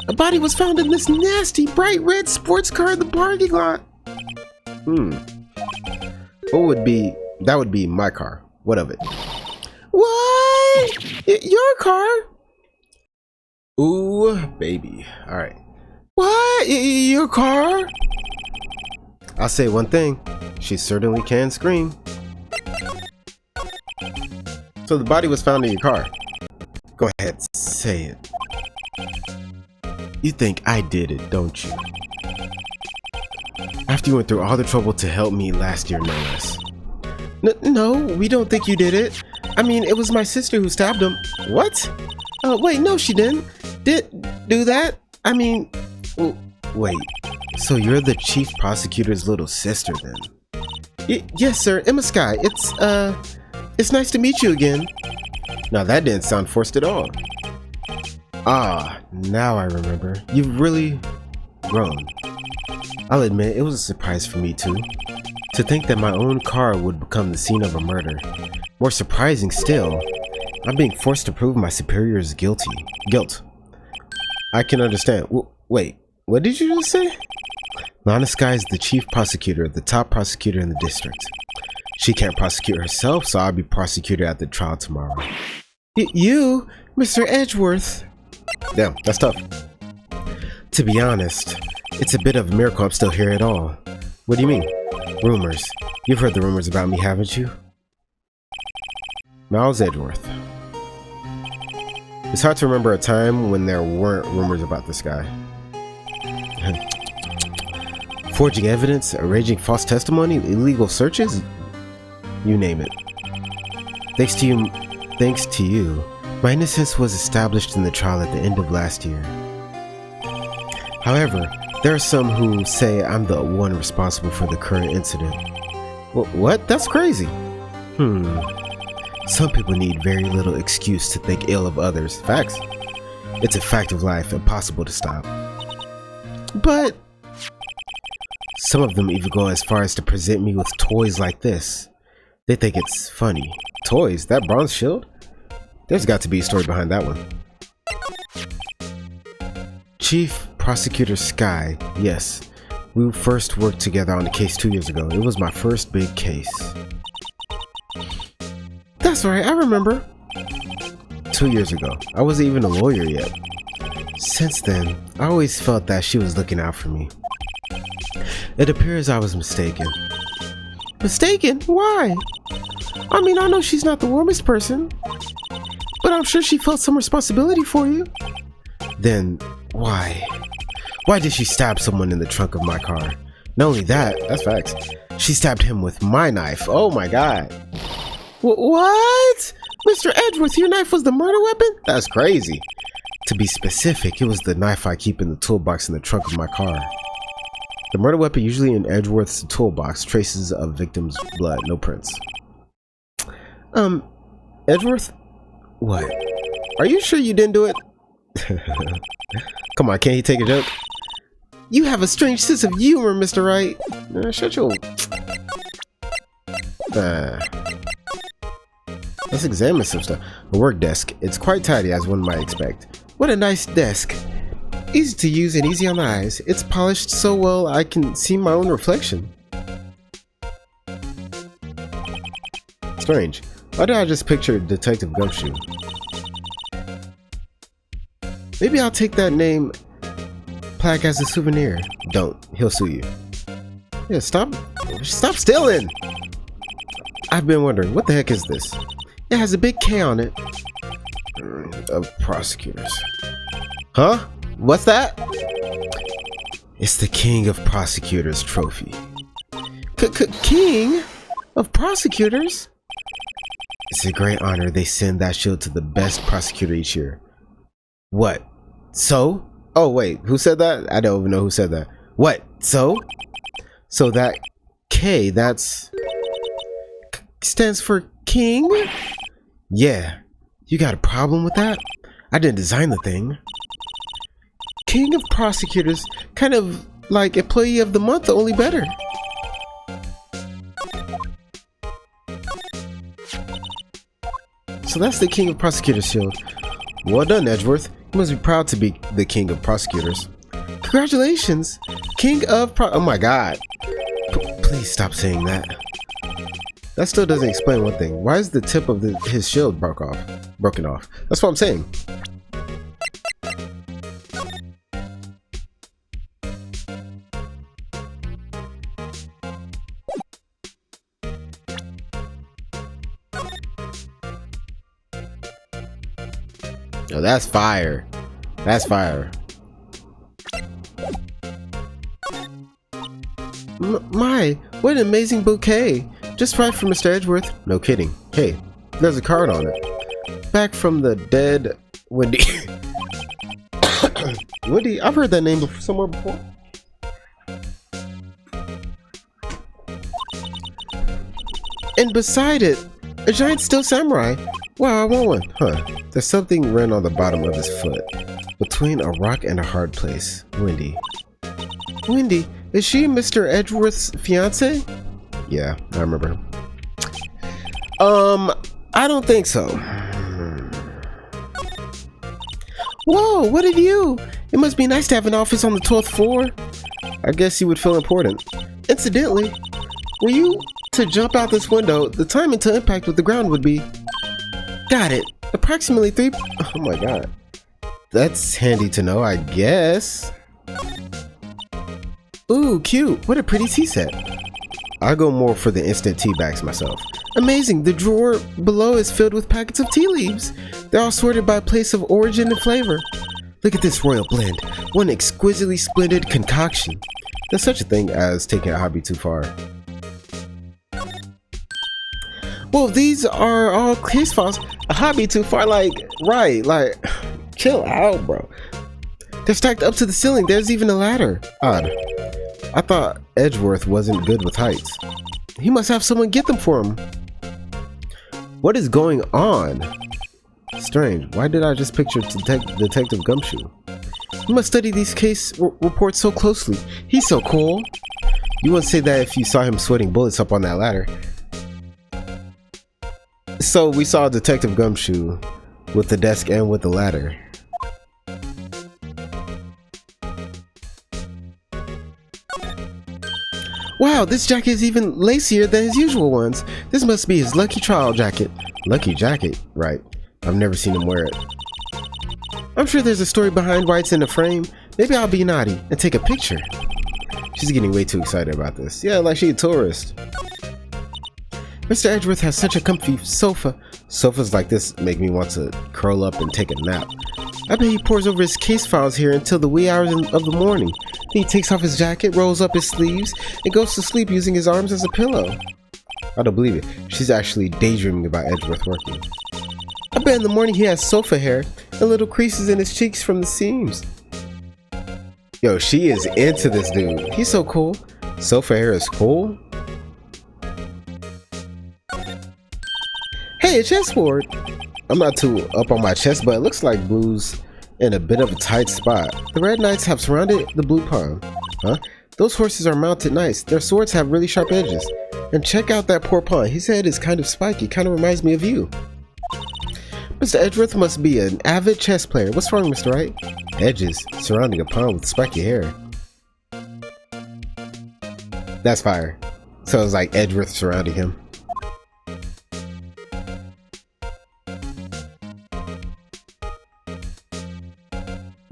A body was found in this nasty bright red sports car in the parking lot. That would be my car. What of it? What? Your car? Ooh, baby. Alright. What? Your car? I'll say one thing. She certainly can scream. So the body was found in your car. Go ahead, say it. You think I did it, don't you? After you went through all the trouble to help me last year, no less. No, we don't think you did it. I mean, it was my sister who stabbed him. What? Wait, no, she didn't. Do that? I mean, wait. So you're the chief prosecutor's little sister, then? Yes, sir. Emma Sky. It's nice to meet you again. Now that didn't sound forced at all. Ah, now I remember. You've really grown. I'll admit, it was a surprise for me too. To think that my own car would become the scene of a murder. More surprising still, I'm being forced to prove my superior's guilt. I can understand. Wait, what did you just say? Lana Sky is the chief prosecutor, the top prosecutor in the district. She can't prosecute herself, so I'll be prosecuted at the trial tomorrow. You, Mr. Edgeworth? Damn, that's tough. To be honest, it's a bit of a miracle I'm still here at all. What do you mean? Rumors. You've heard the rumors about me, haven't you? Miles Edgeworth. It's hard to remember a time when there weren't rumors about this guy. Forging evidence, arranging false testimony, illegal searches, you name it. Thanks to you, my innocence was established in the trial at the end of last year. However, there are some who say I'm the one responsible for the current incident. What? That's crazy. Some people need very little excuse to think ill of others. Facts. It's a fact of life, impossible to stop. But some of them even go as far as to present me with toys like this. They think it's funny. Toys? That bronze shield? There's got to be a story behind that one. Chief Prosecutor Sky, yes. We first worked together on the case 2 years ago. It was my first big case. That's right, I remember. 2 years ago. I wasn't even a lawyer yet. Since then, I always felt that she was looking out for me. It appears I was mistaken. Mistaken? Why? I mean, I know she's not the warmest person, but I'm sure she felt some responsibility for you. Then, why? Why did she stab someone in the trunk of my car? Not only that, that's facts, she stabbed him with my knife. Oh my god. What? Mr. Edgeworth, your knife was the murder weapon? That's crazy. To be specific, it was the knife I keep in the toolbox in the trunk of my car. The murder weapon usually in Edgeworth's toolbox, traces of victim's blood, no prints. Edgeworth? What? Are you sure you didn't do it? Come on, can't he take a joke? You have a strange sense of humor, Mr. Wright. Shut your... Let's examine some stuff. A work desk. It's quite tidy, as one might expect. What a nice desk. Easy to use and easy on the eyes. It's polished so well I can see my own reflection. Strange. Why did I just picture Detective Gumshoe? Maybe I'll take that name plaque as a souvenir. Don't. He'll sue you. Yeah, stop stealing! I've been wondering, what the heck is this? It has a big K on it. Of prosecutors. Huh? What's that? It's the King of Prosecutors trophy. King of Prosecutors? It's a great honor. They send that shield to the best prosecutor each year. What? So? Oh wait, who said that? I don't even know who said that. What? So? So that K, that's... stands for King? Yeah. You got a problem with that? I didn't design the thing. King of Prosecutors, kind of like Employee of the Month, only better. So that's the King of Prosecutors shield. Well done, Edgeworth. You must be proud to be the King of Prosecutors. Congratulations, King of oh my god. Please stop saying that. That still doesn't explain one thing. Why is the tip of his shield broken off? That's what I'm saying. Oh, that's fire. That's fire. My, what an amazing bouquet. Just right for Mr. Edgeworth. No kidding. Hey, there's a card on it. Back from the dead Wendy. Wendy, I've heard that name somewhere before. And beside it, a giant steel samurai. Wow, I want one. Huh. There's something written on the bottom of his foot. Between a rock and a hard place. Wendy. Wendy, is she Mr. Edgeworth's fiance? Yeah, I remember. I don't think so. Whoa, what did you? It must be nice to have an office on the 12th floor. I guess you would feel important. Incidentally, were you to jump out this window, the time until impact with the ground would be... Got it. Approximately 3... Oh my god. That's handy to know, I guess. Ooh, cute. What a pretty tea set. I'll go more for the instant tea bags myself. Amazing. The drawer below is filled with packets of tea leaves. They're all sorted by place of origin and flavor. Look at this royal blend. One exquisitely splendid concoction. There's such a thing as taking a hobby too far. Well, these are all case files. A hobby too far, like, right, like, chill out, bro. They're stacked up to the ceiling. There's even a ladder. Odd. I thought Edgeworth wasn't good with heights. He must have someone get them for him. What is going on? Strange. Why did I just picture Detective Gumshoe? You must study these case reports so closely. He's so cool. You wouldn't say that if you saw him sweating bullets up on that ladder. So we saw Detective Gumshoe with the desk and with the ladder. Wow, this jacket is even lacier than his usual ones. This must be his lucky trial jacket. Lucky jacket, right. I've never seen him wear it. I'm sure there's a story behind why it's in the frame. Maybe I'll be naughty and take a picture. She's getting way too excited about this. Yeah, like she's a tourist. Mr. Edgeworth has such a comfy sofa. Sofas like this make me want to curl up and take a nap. I bet he pores over his case files here until the wee hours of the morning. Then he takes off his jacket, rolls up his sleeves, and goes to sleep using his arms as a pillow. I don't believe it. She's actually daydreaming about Edgeworth working. I bet in the morning he has sofa hair and little creases in his cheeks from the seams. Yo, she is into this dude. He's so cool. Sofa hair is cool. Hey, a chessboard. I'm not too up on my chess, but it looks like blue's in a bit of a tight spot. The red knights have surrounded the blue pawn. Huh? Those horses are mounted nice. Their swords have really sharp edges. And check out that poor pawn. His head is kind of spiky. Kind of reminds me of you. Mr. Edgeworth must be an avid chess player. What's wrong, Mr. Wright? Edges surrounding a pawn with spiky hair. That's fire. So it's like Edgeworth surrounding him.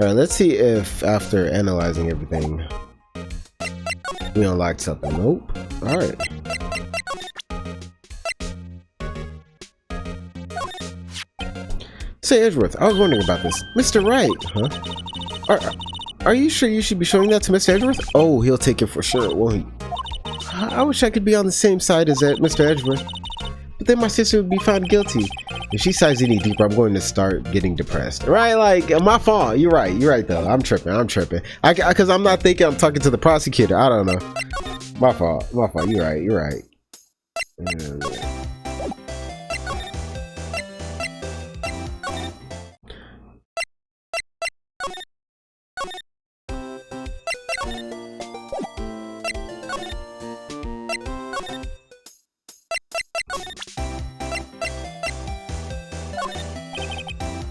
Alright, let's see if after analyzing everything we unlocked something. Nope. Alright. Say, Edgeworth, I was wondering about this. Mr. Wright, huh? Are you sure you should be showing that to Mr. Edgeworth? Oh, he'll take it for sure, won't he? I wish I could be on the same side as Mr. Edgeworth. But then my sister would be found guilty. If she sighs any deeper, I'm going to start getting depressed. Right? Like, my fault. You're right though. I'm tripping. Because I'm not thinking I'm talking to the prosecutor. I don't know. My fault. You're right.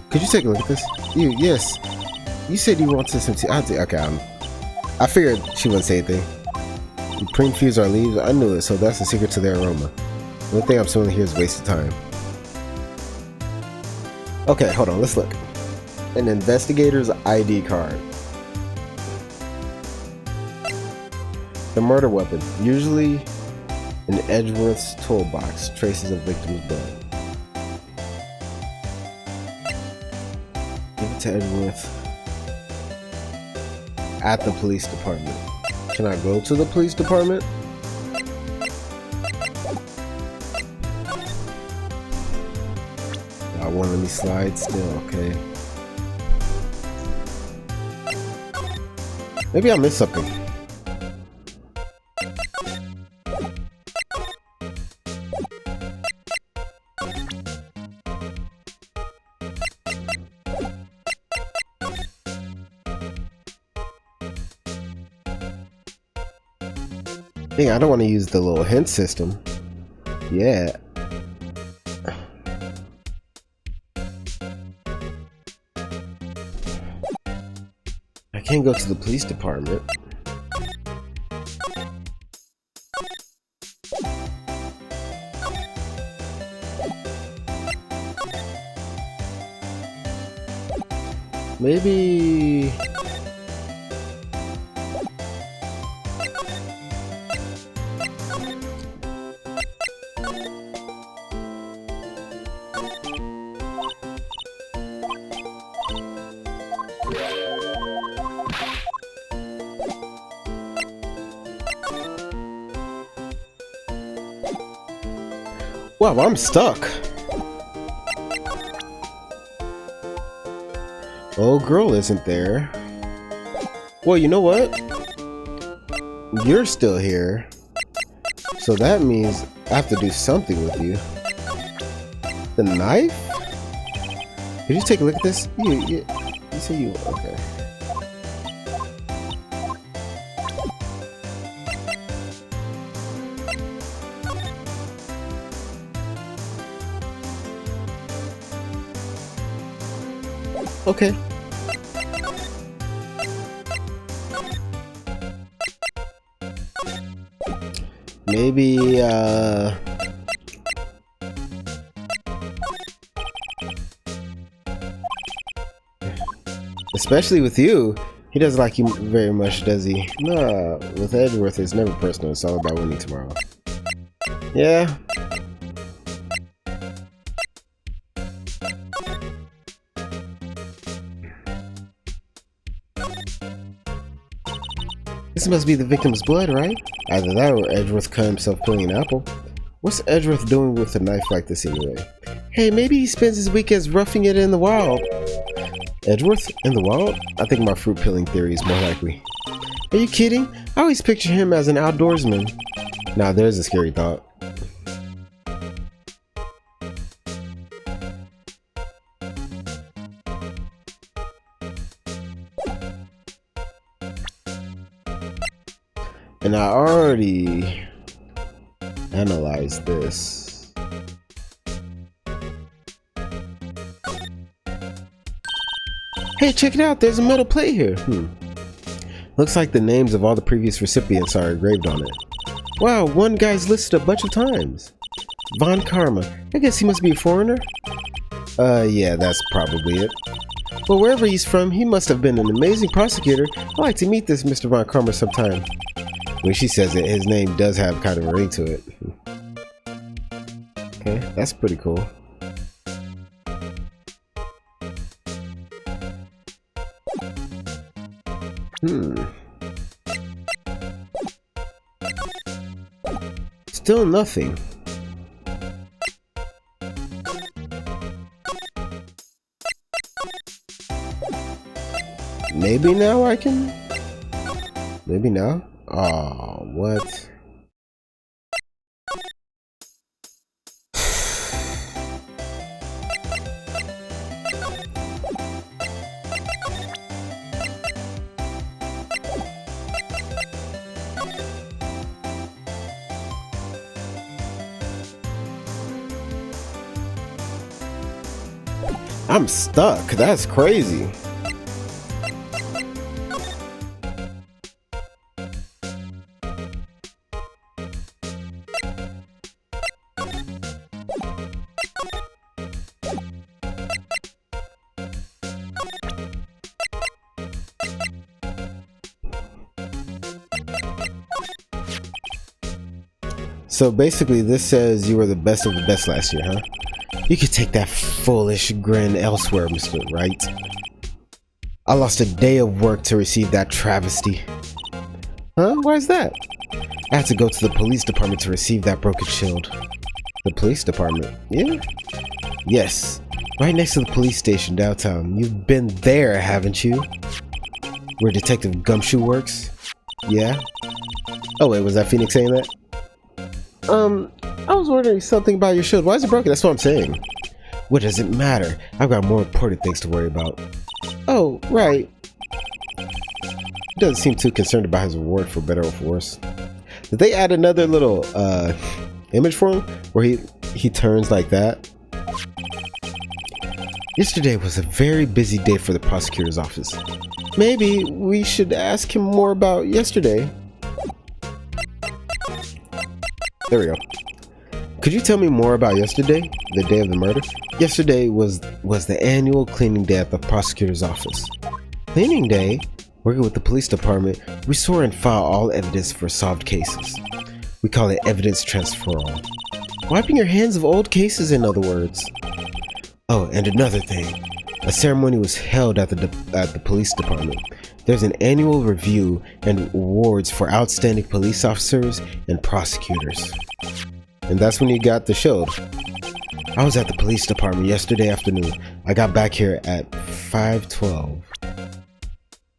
Could you take a look at this? Yes. You said you wanted some tea. Okay, I figured she wouldn't say anything. You pre-infuse our leaves? I knew it, so that's the secret to their aroma. The only thing I'm smelling here is wasted time. Okay, hold on, let's look. An investigator's ID card. The murder weapon, usually in Edgeworth's toolbox, traces of victim's blood. Give it to Edgeworth at the police department. Can I go to the police department? I won't let me slide still, okay. Maybe I missed something. Dang, I don't want to use the little hint system. Yeah. I can't go to the police department. Maybe... Wow, I'm stuck. Old girl isn't there. Well, you know what? You're still here. So that means I have to do something with you. The knife? Could you take a look at this? You say you... Okay. Okay. Maybe, especially with you. He doesn't like you very much, does he? Nah, with Edgeworth, it's never personal. It's all about winning tomorrow. Yeah. This must be the victim's blood, right? Either that or Edgeworth cut himself peeling an apple. What's Edgeworth doing with a knife like this anyway? Hey, maybe he spends his weekends roughing it in the wild. Edgeworth in the wild? I think my fruit peeling theory is more likely. Are you kidding? I always picture him as an outdoorsman. Now there's a scary thought. And I already analyzed this. Hey, check it out. There's a metal plate here. Looks like the names of all the previous recipients are engraved on it. Wow, one guy's listed a bunch of times. Von Karma. I guess he must be a foreigner. Yeah, that's probably it. But wherever he's from, he must have been an amazing prosecutor. I'd like to meet this Mr. Von Karma sometime. When she says it, his name does have kind of a ring to it. Okay, that's pretty cool. Still nothing. Maybe now I can? Maybe now? Oh, what? I'm stuck. That's crazy. So basically this says you were the best of the best last year, huh? You could take that foolish grin elsewhere, Mr. Wright. I lost a day of work to receive that travesty. Huh? Why is that? I had to go to the police department to receive that broken shield. The police department? Yeah? Yes. Right next to the police station downtown. You've been there, haven't you? Where Detective Gumshoe works? Yeah? Oh wait, was that Phoenix saying that? I was wondering something about your shield. Why is it broken? That's what I'm saying. What does it matter? I've got more important things to worry about. Oh, right. He doesn't seem too concerned about his reward, for better or for worse. Did they add another little image for him where he turns like that? Yesterday was a very busy day for the prosecutor's office. Maybe we should ask him more about yesterday. There we go. Could you tell me more about yesterday, the day of the murder? Yesterday was the annual cleaning day at the prosecutor's office. Cleaning day? Working with the police department, we store and file all evidence for solved cases. We call it evidence transferal. Wiping your hands of old cases, in other words. Oh, and another thing. A ceremony was held at the police department. There's an annual review and awards for outstanding police officers and prosecutors. And that's when you got the shield. I was at the police department yesterday afternoon. I got back here at 5:12.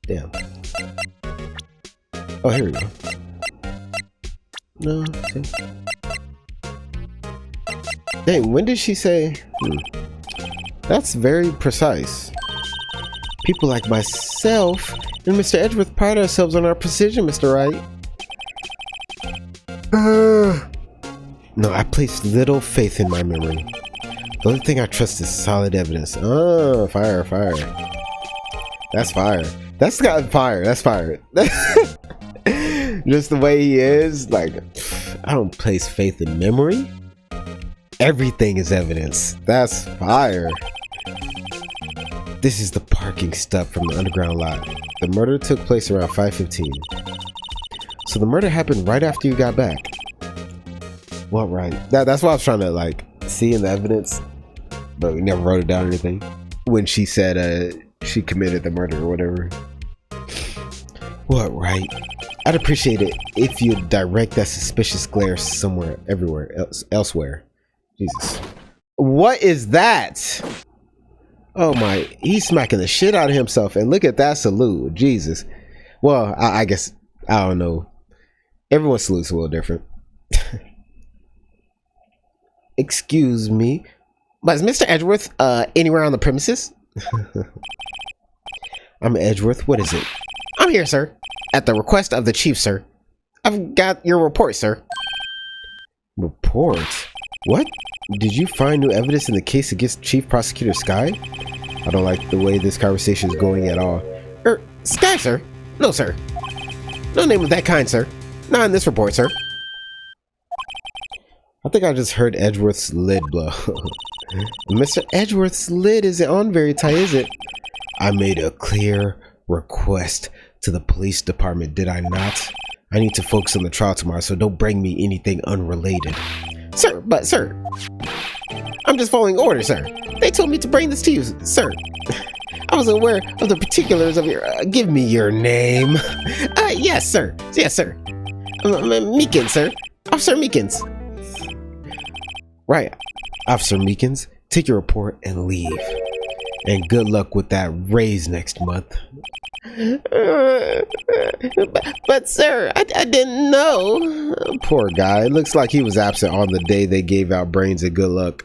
Damn. Oh, here we go. No, okay. Dang, when did she say? That's very precise. People like myself and Mr. Edgeworth pride ourselves on our precision, Mr. Wright. No, I place little faith in my memory. The only thing I trust is solid evidence. Oh, fire. That's fire. That's got fire. That's fire. Just the way he is, like, I don't place faith in memory. Everything is evidence. That's fire. This is the parking stub from the underground lot. The murder took place around 5:15. So the murder happened right after you got back. What, right? That's what I was trying to like see in the evidence, but we never wrote it down or anything. When she said she committed the murder or whatever. What, right? I'd appreciate it if you'd direct that suspicious glare somewhere, elsewhere. Jesus. What is that? Oh my, he's smacking the shit out of himself, and look at that salute. Jesus. Well, I guess, I don't know. Everyone's salute's a little different. Excuse me, but is Mr. Edgeworth anywhere on the premises? I'm Edgeworth. What is it? I'm here, sir. At the request of the chief, sir. I've got your report, sir. Report? What? Did you find new evidence in the case against Chief Prosecutor Sky? I don't like the way this conversation is going at all. Sky, sir? No, sir. No name of that kind, sir. Not in this report, sir. I think I just heard Edgeworth's lid blow. Mr. Edgeworth's lid isn't on very tight, is it? I made a clear request to the police department, did I not? I need to focus on the trial tomorrow, so don't bring me anything unrelated. Sir, I'm just following orders, sir. They told me to bring this to you, sir. I was aware of the particulars of your... give me your name. Yes, sir. Yes, sir. Meekins, sir. Officer Meekins. Right. Officer Meekins, take your report and leave. And good luck with that raise next month. But sir, I didn't know. Poor guy. It looks like he was absent on the day they gave out brains and good luck.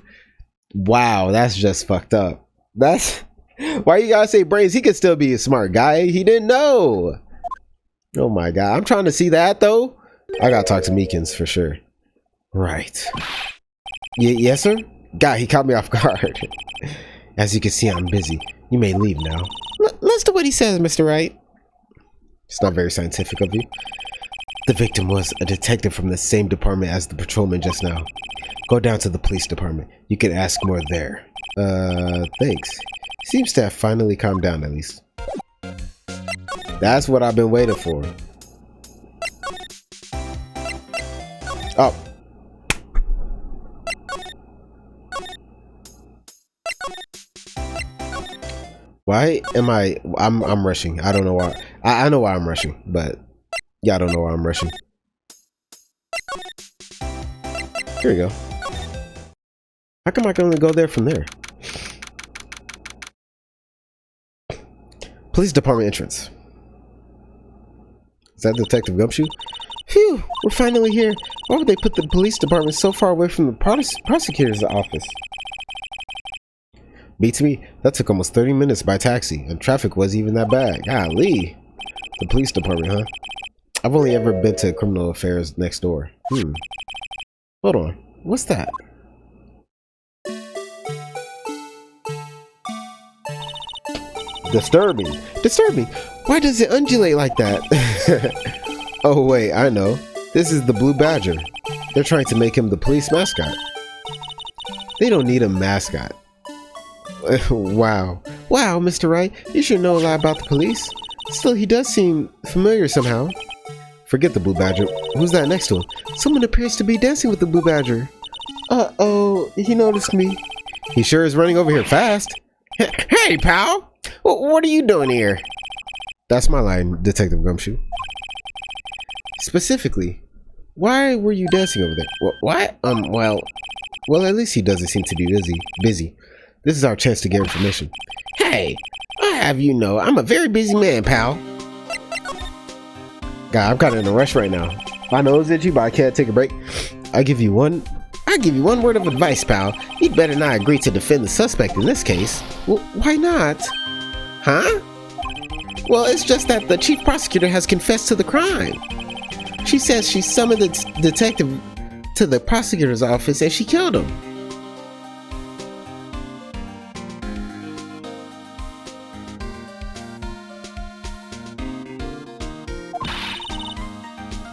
Wow, that's just fucked up. That's why you gotta say brains. He could still be a smart guy. He didn't know. Oh my god. I'm trying to see that though. I gotta talk to Meekins for sure. Right. Yes, sir? God, he caught me off guard. As you can see, I'm busy. You may leave now. Let's do what he says, Mr. Wright. It's not very scientific of you. The victim was a detective from the same department as the patrolman just now. Go down to the police department. You can ask more there. Thanks. Seems to have finally calmed down at least. That's what I've been waiting for. Oh. Why am I'm rushing. I don't know why. I know why I'm rushing, but yeah, I don't know why I'm rushing. Here we go. How come I can only go there from there? Police department entrance. Is that Detective Gumshoe? Phew, we're finally here. Why would they put the police department so far away from the prosecutor's office? Beats me. That took almost 30 minutes by taxi, and traffic wasn't even that bad. Golly. The police department, huh? I've only ever been to criminal affairs next door. Hold on. What's that? Disturbing. Disturbing. Why does it undulate like that? Oh, wait. I know. This is the Blue Badger. They're trying to make him the police mascot. They don't need a mascot. Wow. Wow, Mr. Wright, you should know a lot about the police. Still, he does seem familiar somehow. Forget the Blue Badger. Who's that next to him? Someone appears to be dancing with the Blue Badger. Uh-oh, he noticed me. He sure is running over here fast. Hey, pal! What are you doing here? That's my line, Detective Gumshoe. Specifically, why were you dancing over there? What? Well, at least he doesn't seem to be busy. This is our chance to get information. Hey, I have you know, I'm a very busy man, pal. God, I'm kind of in a rush right now. My nose itchy, but I can't take a break. I'll give you one word of advice, pal. You'd better not agree to defend the suspect in this case. Well, why not? Huh? Well, it's just that the chief prosecutor has confessed to the crime. She says she summoned the detective to the prosecutor's office and she killed him.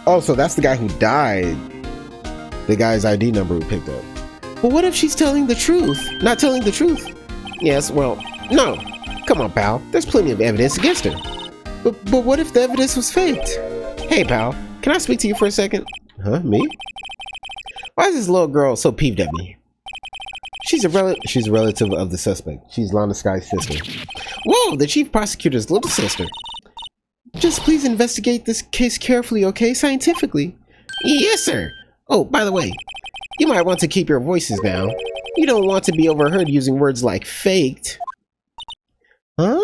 Oh, so that's the guy who died. The guy's ID number we picked up. But what if she's telling the truth? Not telling the truth? Yes, well, no. Come on, pal. There's plenty of evidence against her. But what if the evidence was faked? Hey, pal. Can I speak to you for a second? Huh? Me? Why is this little girl so peeved at me? She's a relative of the suspect. She's Lana Sky's sister. Whoa, the chief prosecutor's little sister. Just please investigate this case carefully, okay? Scientifically. Yes, sir. Oh, by the way, you might want to keep your voices down. You don't want to be overheard using words like faked. Huh?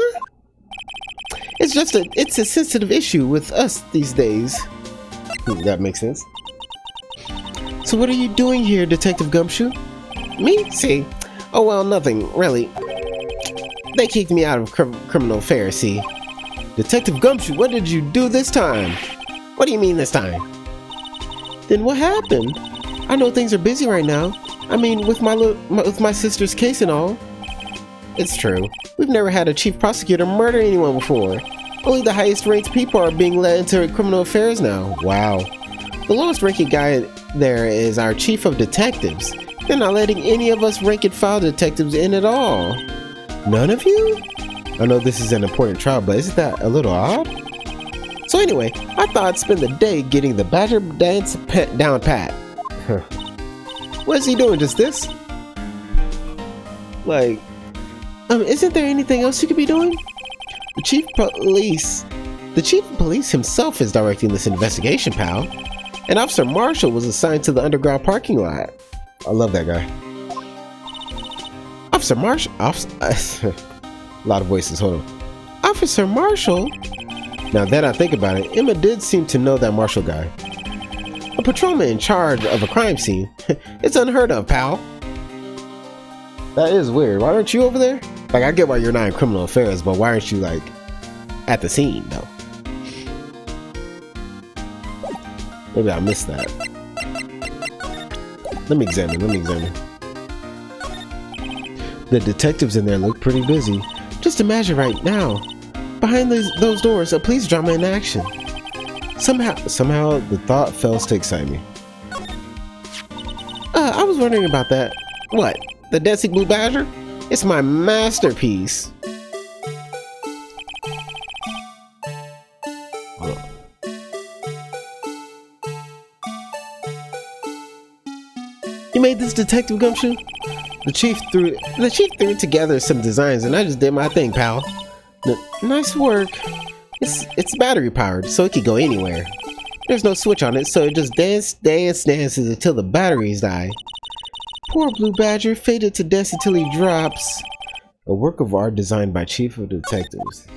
It's a sensitive issue with us these days. That makes sense. So what are you doing here, Detective Gumshoe? Me? See? Oh, well, nothing, really. They kicked me out of criminal affairs, see? Detective Gumshoe, what did you do this time? What do you mean this time? Then what happened? I know things are busy right now. I mean, with my sister's case and all. It's true. We've never had a chief prosecutor murder anyone before. Only the highest ranked people are being led into criminal affairs now. Wow. The lowest ranking guy there is our chief of detectives. They're not letting any of us rank and file detectives in at all. None of you? I know this is an important trial, but isn't that a little odd? So anyway, I thought I'd spend the day getting the badger dance down pat. What is he doing, just this? Like, isn't there anything else you could be doing? The chief of police himself is directing this investigation, pal. And Officer Marshall was assigned to the underground parking lot. I love that guy. Officer Marshall? A lot of voices, hold on. Officer Marshall? Now that I think about it, Emma did seem to know that Marshall guy. A patrolman in charge of a crime scene. It's unheard of, pal. That is weird. Why aren't you over there? Like, I get why you're not in criminal affairs, but why aren't you, like, at the scene, though? Maybe I missed that. Let me examine. The detectives in there look pretty busy. Just imagine right now, behind those doors, a police drama in action. Somehow, the thought fails to excite me. I was wondering about that. What? The Dancing Blue Badger? It's my masterpiece. You made this detective gumshoe? The chief threw together some designs and I just did my thing, pal. Nice work. It's battery powered, so it can go anywhere. There's no switch on it, so it just dances until the batteries die. Poor Blue Badger, fated to dance until he drops. A work of art designed by Chief of Detectives.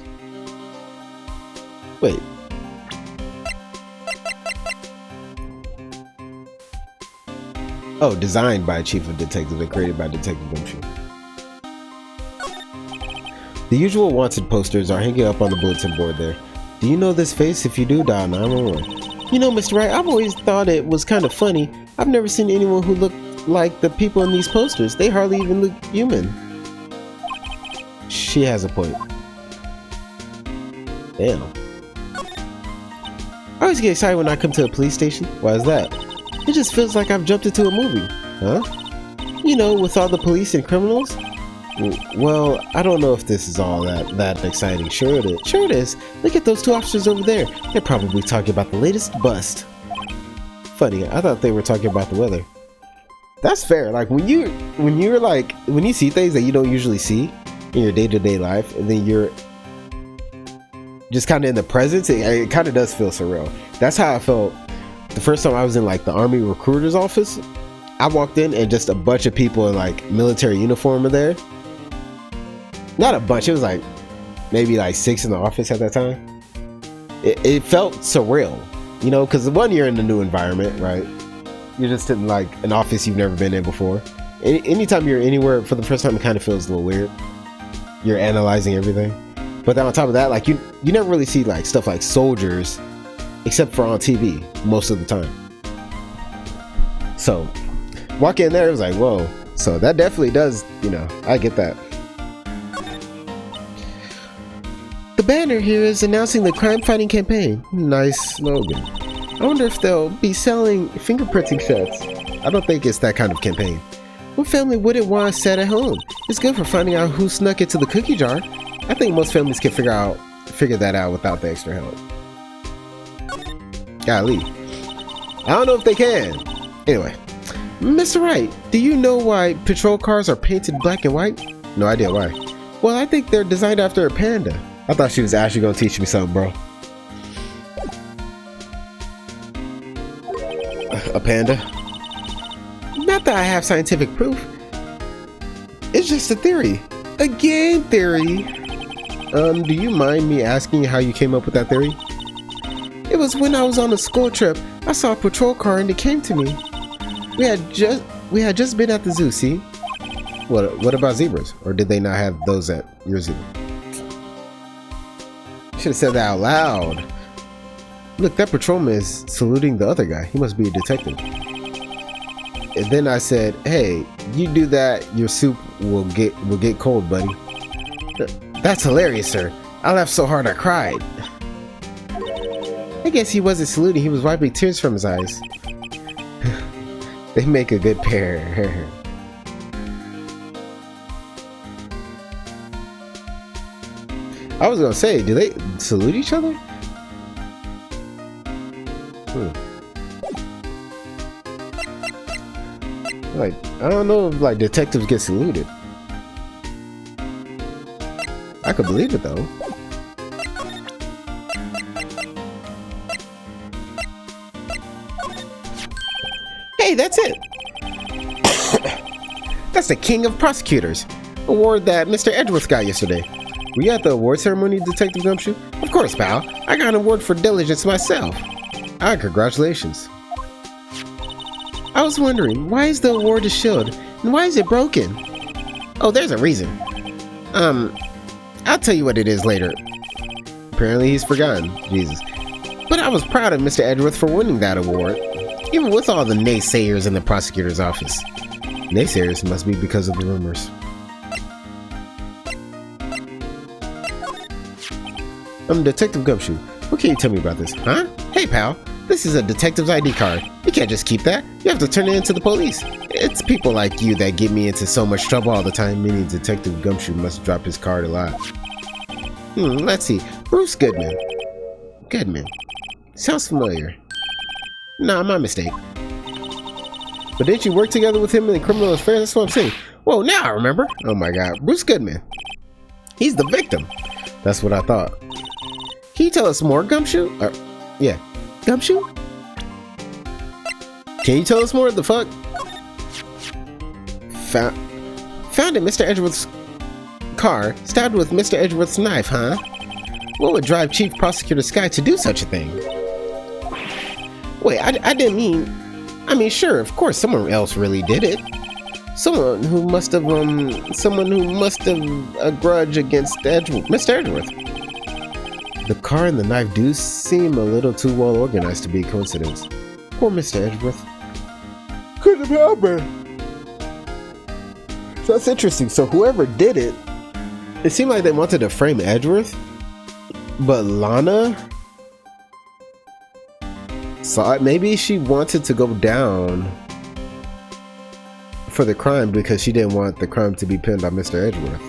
Wait. Oh, designed by Chief of Detectives and created by Detective Gumshoe. The usual wanted posters are hanging up on the bulletin board there. Do you know this face? If you do, dial 911. You know, Mr. Wright, I've always thought it was kind of funny. I've never seen anyone who looked like the people in these posters. They hardly even look human. She has a point. Damn. I always get excited when I come to a police station. Why is that? It just feels like I've jumped into a movie. Huh? You know, with all the police and criminals? Well, I don't know if this is all that exciting. Sure it is. Sure it is. Look at those two officers over there. They're probably talking about the latest bust. Funny, I thought they were talking about the weather. That's fair. Like when you see things that you don't usually see in your day-to-day life, and then you're just kind of in the present, it kind of does feel surreal. That's how I felt the first time I was in like the Army recruiter's office. I walked in and just a bunch of people in like military uniform are there. Not a bunch, it was like maybe like 6 in the office at that time. It felt surreal, you know, because one, you're in a new environment, right? You're just in like an office you've never been in before. Anytime you're anywhere for the first time, it kind of feels a little weird. You're analyzing everything. But then on top of that, like you never really see like stuff like soldiers, except for on TV most of the time. So walk in there, it was like, whoa. So that definitely does, you know, I get that. The banner here is announcing the crime fighting campaign. Nice slogan. I wonder if they'll be selling fingerprinting sets. I don't think it's that kind of campaign. What family wouldn't want a set at home? It's good for finding out who snuck into the cookie jar. I think most families can figure that out without the extra help. Golly. I don't know if they can. Anyway. Mr. Wright, do you know why patrol cars are painted black and white? No idea why. Well, I think they're designed after a panda. I thought she was actually gonna teach me something, bro. A panda? Not that I have scientific proof. It's just a theory. A game theory. Do you mind me asking how you came up with that theory? It was when I was on a school trip. I saw a patrol car and it came to me. We had just been at the zoo, see? What about zebras? Or did they not have those at your zoo? Should have said that out loud. Look, that patrolman is saluting the other guy. He must be a detective. And then I said, hey, you do that, your soup will get cold, buddy. That's hilarious, sir. I laughed so hard I cried. I guess he wasn't saluting, he was wiping tears from his eyes. They make a good pair. I was gonna say, do they salute each other? Like, I don't know if like detectives get saluted. I could believe it though. Hey, that's it. That's the king of prosecutors. Award that Mr. Edgeworth got yesterday. Were you at the award ceremony, Detective Gumshoe? Of course, pal. I got an award for diligence myself. Ah, congratulations. I was wondering, why is the award a shield? And why is it broken? Oh, there's a reason. I'll tell you what it is later. Apparently he's forgotten. Jesus. But I was proud of Mr. Edgeworth for winning that award, even with all the naysayers in the prosecutor's office. Naysayers must be because of the rumors. I'm Detective Gumshoe. What can you tell me about this? Huh? Hey, pal. This is a detective's ID card. You can't just keep that. You have to turn it into the police. It's people like you that get me into so much trouble all the time, meaning Detective Gumshoe must drop his card a lot. Let's see. Bruce Goodman. Goodman. Sounds familiar. Nah, my mistake. But didn't you work together with him in the criminal affairs? That's what I'm saying. Whoa, now I remember. Oh my god. Bruce Goodman. He's the victim. That's what I thought. Can you tell us more, Gumshoe? Yeah. Gumshoe? Can you tell us more? The fuck? Found in Mr. Edgeworth's car, stabbed with Mr. Edgeworth's knife, huh? What would drive Chief Prosecutor Sky to do such a thing? Wait, I didn't mean... I mean, sure, of course, someone else really did it. Someone who must have a grudge against Mr. Edgeworth. The car and the knife do seem a little too well organized to be a coincidence. Poor Mr. Edgeworth. Couldn't help it. So that's interesting. So whoever did it, it seemed like they wanted to frame Edgeworth, but Lana saw it. Maybe she wanted to go down for the crime because she didn't want the crime to be pinned by Mr. Edgeworth.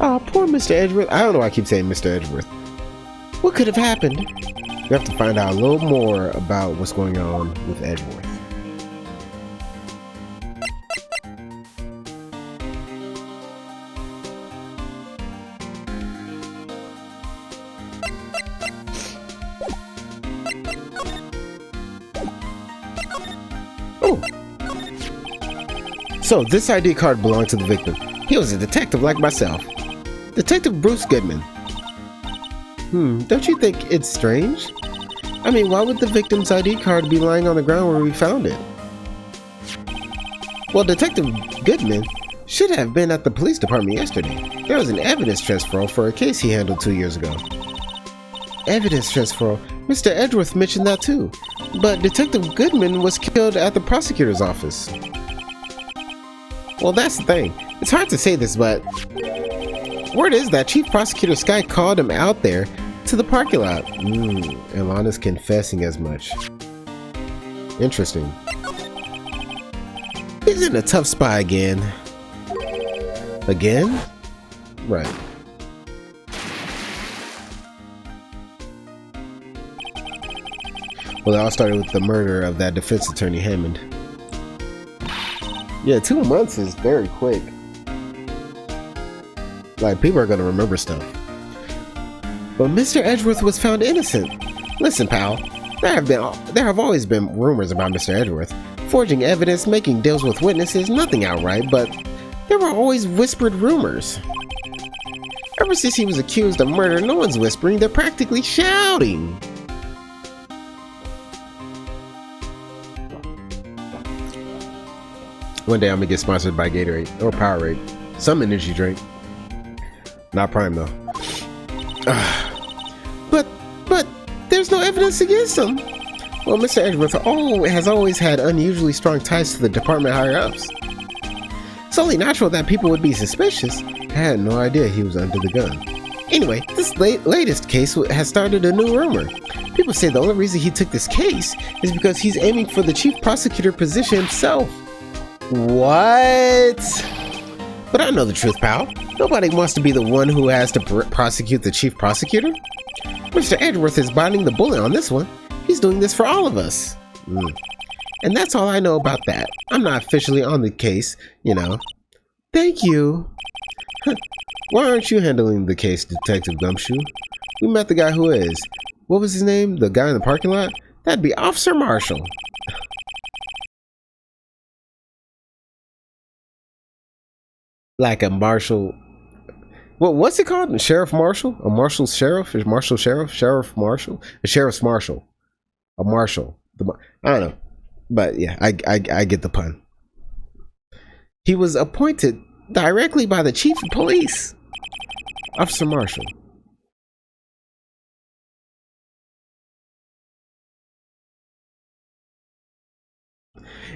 Oh, poor Mr. Edgeworth. I don't know why I keep saying Mr. Edgeworth. What could have happened? We have to find out a little more about what's going on with Edgeworth. Oh! So, this ID card belonged to the victim. He was a detective like myself. Detective Bruce Goodman. Don't you think it's strange? I mean, why would the victim's ID card be lying on the ground where we found it? Well, Detective Goodman should have been at the police department yesterday. There was an evidence transfer for a case he handled 2 years ago. Evidence transfer? Mr. Edgeworth mentioned that too. But Detective Goodman was killed at the prosecutor's office. Well, that's the thing. It's hard to say this, but word is that Chief Prosecutor Sky called him out there to the parking lot. And Lana's confessing as much. Interesting. He's in a tough spot again. Again? Right. Well, it all started with the murder of that defense attorney Hammond. Yeah, 2 months is very quick. Like, people are gonna remember stuff. But Mr. Edgeworth was found innocent. Listen, pal, there have always been rumors about Mr. Edgeworth. Forging evidence, making deals with witnesses, nothing outright, but there were always whispered rumors. Ever since he was accused of murder, no one's whispering, they're practically shouting. One day I'm gonna get sponsored by Gatorade or Powerade. Some energy drink. Not Prime though. But there's no evidence against him. Well, Mr. Edgeworth has always had unusually strong ties to the department higher-ups. It's only natural that people would be suspicious. I had no idea he was under the gun. Anyway, this latest case has started a new rumor. People say the only reason he took this case is because he's aiming for the chief prosecutor position himself. What? But I know the truth, pal. Nobody wants to be the one who has to prosecute the chief prosecutor. Mr. Edgeworth is biting the bullet on this one. He's doing this for all of us. And that's all I know about that. I'm not officially on the case, you know. Thank you. Why aren't you handling the case, Detective Gumshoe? We met the guy who is. What was his name? The guy in the parking lot? That'd be Officer Marshall. Like a marshal. Well, what's it called? A sheriff marshal? A marshal's sheriff? Is marshal sheriff? Sheriff marshal? A sheriff's marshal. A marshal. I don't know. But yeah, I get the pun. He was appointed directly by the chief of police. Officer Marshall.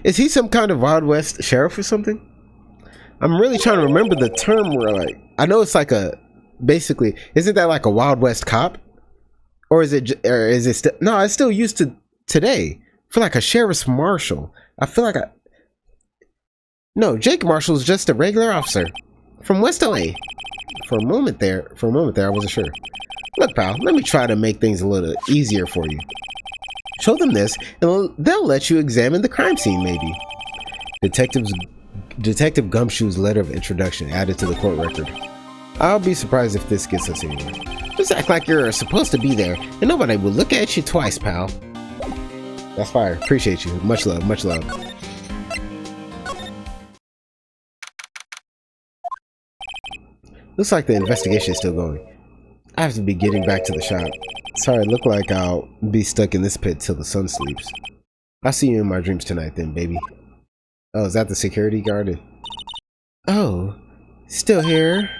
Is he some kind of Wild West sheriff or something? I'm really trying to remember the term where, like, I know it's like a, basically, isn't that like a Wild West cop? Or is it still, no, it's still used to today. I feel like a sheriff's marshal. I feel like no, Jake Marshall is just a regular officer from West LA. For a moment there, I wasn't sure. Look, pal, let me try to make things a little easier for you. Show them this, and they'll let you examine the crime scene, maybe. Detective Gumshoe's letter of introduction added to the court record. I'll be surprised if this gets us anywhere. Just act like you're supposed to be there, and nobody will look at you twice, pal. That's fire. Appreciate you. Much love, much love. Looks like the investigation is still going. I have to be getting back to the shop. Sorry, look like I'll be stuck in this pit till the sun sleeps. I'll see you in my dreams tonight then, baby. Oh, is that the security guard? Oh, still here?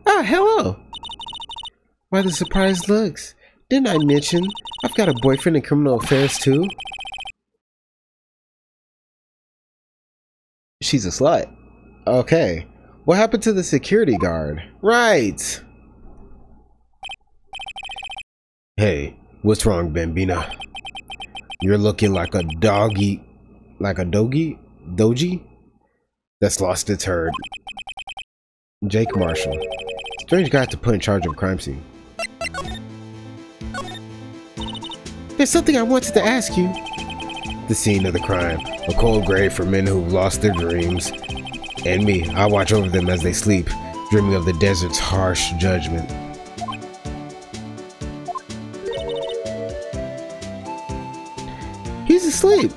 Ah, hello. Why the surprised looks? Didn't I mention I've got a boyfriend in criminal affairs too? She's a slut. Okay. What happened to the security guard? Right. Hey, what's wrong, Bambina? You're looking like a doggy, doji? That's lost its herd. Jake Marshall. Strange guy to put in charge of a crime scene. There's something I wanted to ask you. The scene of the crime. A cold grave for men who've lost their dreams. And me, I watch over them as they sleep, dreaming of the desert's harsh judgment. He's asleep.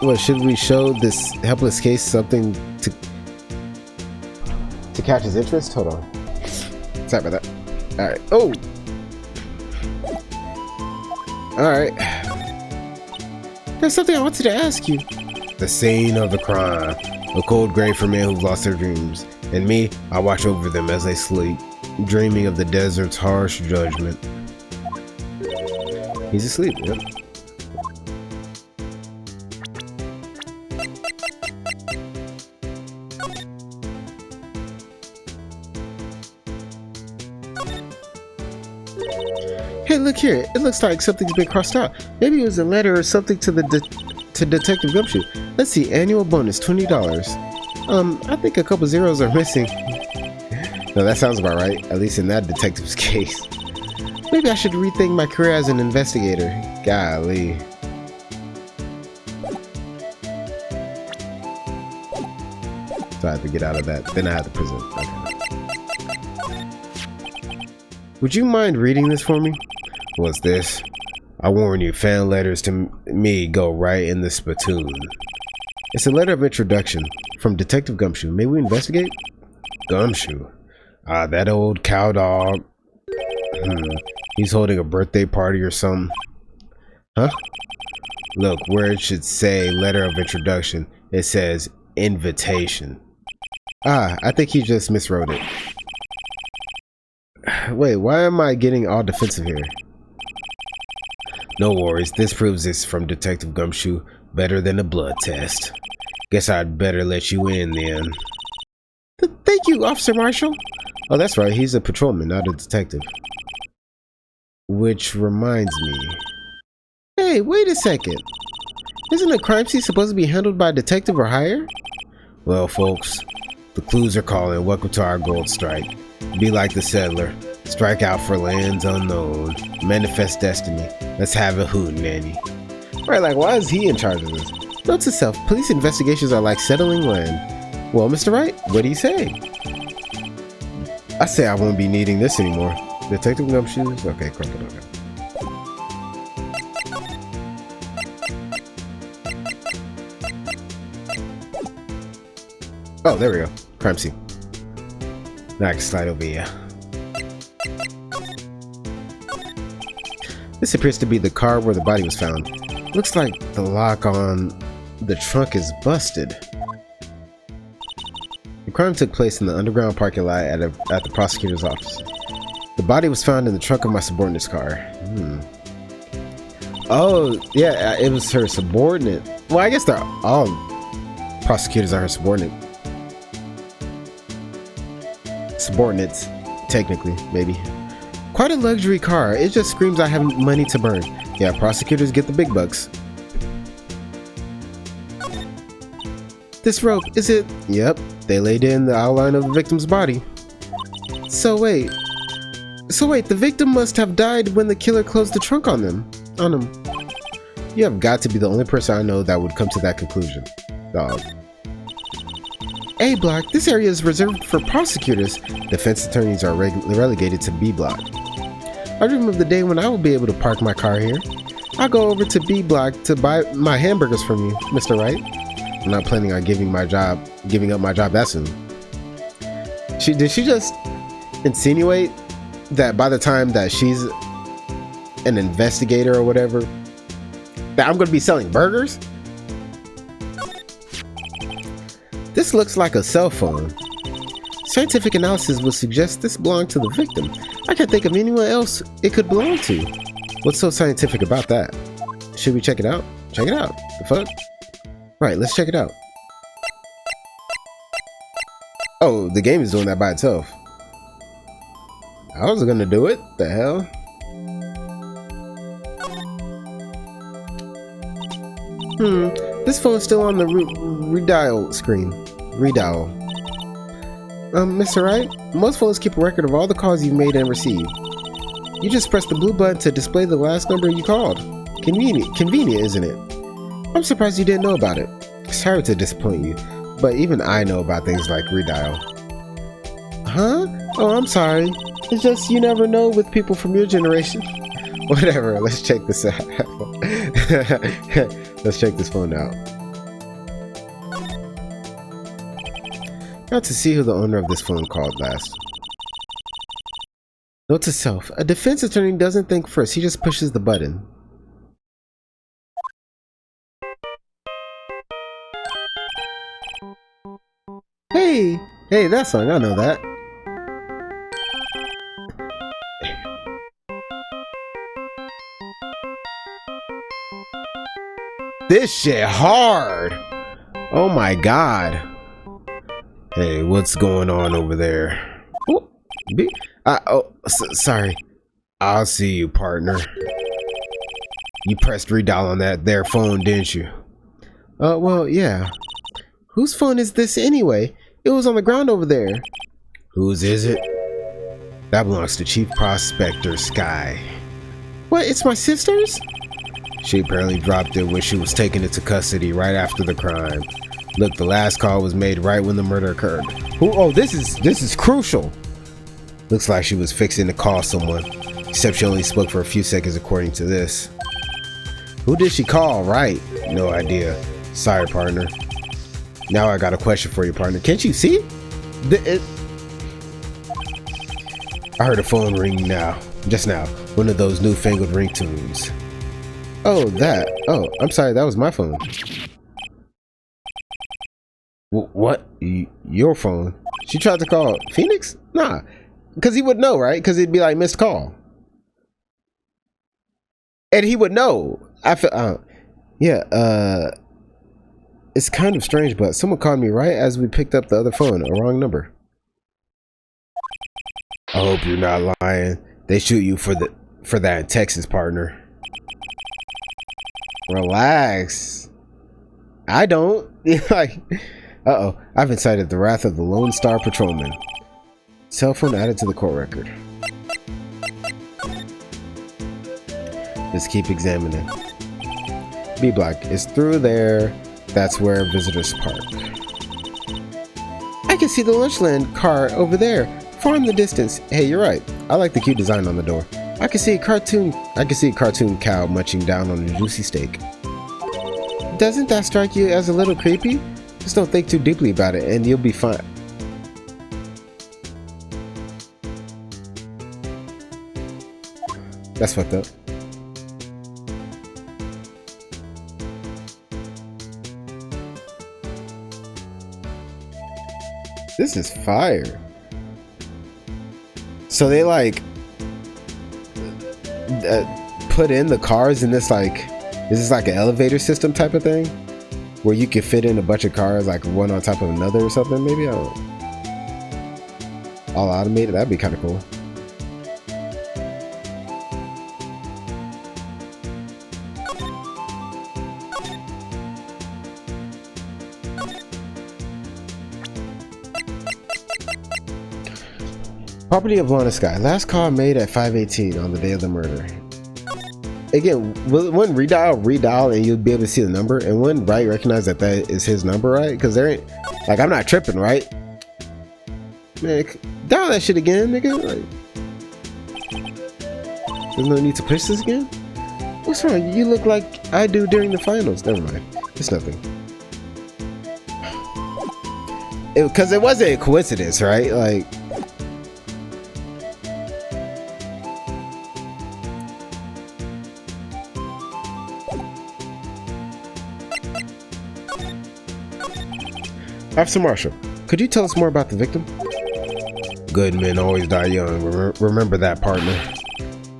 What, should we show this helpless case something to catch his interest? Hold on. Sorry about that. Alright. Oh! Alright. There's something I wanted to ask you. The scene of the crime. A cold grave for men who've lost their dreams. And me, I watch over them as they sleep, dreaming of the desert's harsh judgment. He's asleep, yep. Hey, look here. It looks like something's been crossed out. Maybe it was a letter or something to to Detective Gumshoe. Let's see. Annual bonus, $20. I think a couple zeros are missing. No, that sounds about right. At least in that detective's case. Maybe I should rethink my career as an investigator. Golly. So I have to get out of that. Then I have to present. Okay. Would you mind reading this for me? What's this? I warn you, fan letters to me go right in the spittoon. It's a letter of introduction from Detective Gumshoe. May we investigate? Gumshoe? Ah, that old cow dog. He's holding a birthday party or something. Huh? Look, where it should say letter of introduction, it says invitation. Ah, I think he just miswrote it. Wait, why am I getting all defensive here? No worries, this proves it's from Detective Gumshoe. Better than a blood test. Guess I'd better let you in then. Thank you, Officer Marshall. Oh, that's right, he's a patrolman, not a detective. Which reminds me. Hey, wait a second. Isn't a crime scene supposed to be handled by a detective or higher? Well, folks, The clues are calling. Welcome to our gold strike. Be like the settler. Strike out for lands unknown. Manifest destiny. Let's have a hootenanny. Right, like, why is he in charge of this? Note to self, police investigations are like settling land. Well, Mr. Wright, what do you say? I say I won't be needing this anymore. Detective gumshoes? Okay, crump it over. Oh, there we go. Crime scene. Now I can slide over here. This appears to be the car where the body was found. Looks like the lock on the trunk is busted. The crime took place in the underground parking lot at the prosecutor's office. The body was found in the trunk of my subordinate's car. Oh, yeah, it was her subordinate. Well, I guess they're all prosecutors are her subordinates, technically, maybe. Quite a luxury car. It just screams I have money to burn. Yeah, prosecutors get the big bucks. This rope, is it? Yep, they laid in the outline of the victim's body. So wait, the victim must have died when the killer closed the trunk on him. You have got to be the only person I know that would come to that conclusion. Dog. A block, this area is reserved for prosecutors. Defense attorneys are relegated to B block. I dream of the day when I will be able to park my car here. I'll go over to B block to buy my hamburgers from you, Mr. Wright. I'm not planning on giving up my job that soon. Did she just insinuate that by the time that she's an investigator or whatever, that I'm going to be selling burgers? This looks like a cell phone. Scientific analysis would suggest this belonged to the victim. I can't think of anyone else it could belong to. What's so scientific about that? Should we check it out? Check it out. The fuck? Right, let's check it out. Oh, the game is doing that by itself. I was gonna do it. The hell? This phone's still on the redial screen. Redial. Mr. Wright, most phones keep a record of all the calls you've made and received. You just press the blue button to display the last number you called. Convenient, isn't it? I'm surprised you didn't know about it. Sorry to disappoint you, but even I know about things like redial. Huh? Oh, I'm sorry. It's just you never know with people from your generation. Whatever, let's check this out. Let's check this phone out. Now to see who the owner of this phone called last. Note to self, a defense attorney doesn't think first, he just pushes the button. Hey, that song, I know that. This shit hard. Oh my god. Hey, what's going on over there? Sorry. I'll see you, partner. You pressed redial on that there phone, didn't you? Well, yeah. Whose phone is this anyway? It was on the ground over there. Whose is it? That belongs to Chief Prospector Sky. What, it's my sister's? She apparently dropped it when she was taken into custody right after the crime. Look, the last call was made right when the murder occurred. Oh, this is crucial. Looks like she was fixing to call someone, except she only spoke for a few seconds according to this. Who did she call, right? No idea. Sorry, partner. Now I got a question for you, partner. Can't you see? I heard a phone ring just now. One of those newfangled ringtones. Oh, that. Oh, I'm sorry, that was my phone. What? Your phone? She tried to call Phoenix? Nah, because he would know, right? Because it'd be like missed call. And he would know. I feel, it's kind of strange, but someone called me right as we picked up the other phone, a wrong number. I hope you're not lying. They shoot you for that in Texas, partner. Relax. I don't. Like, Uh-oh, I've incited the wrath of the Lone Star Patrolman. Cell phone added to the court record. Let's keep examining. B block is through there. That's where visitors park. I can see the Lunchland car over there, far in the distance. Hey, you're right. I like the cute design on the door. I can see a cartoon cow munching down on a juicy steak. Doesn't that strike you as a little creepy? Just don't think too deeply about it and you'll be fine. That's fucked up. This is fire. So they like put in the cars in this like, is this like an elevator system type of thing? Where you can fit in a bunch of cars like one on top of another or something maybe? I don't know. All automated, that'd be kind of cool. Property of Lana Sky. Last call made at 5:18 on the day of the murder. Again, wouldn't redial and you'll be able to see the number, and wouldn't Wright recognize that that is his number, right? Because there ain't, like, I'm not tripping, right? Man, dial that shit again, nigga. Like, there's no need to push this again? What's wrong? You look like I do during the finals. Never mind. It's nothing. Because it wasn't a coincidence, right? Like, Officer Marshall, could you tell us more about the victim? Good men always die young. Remember that, partner.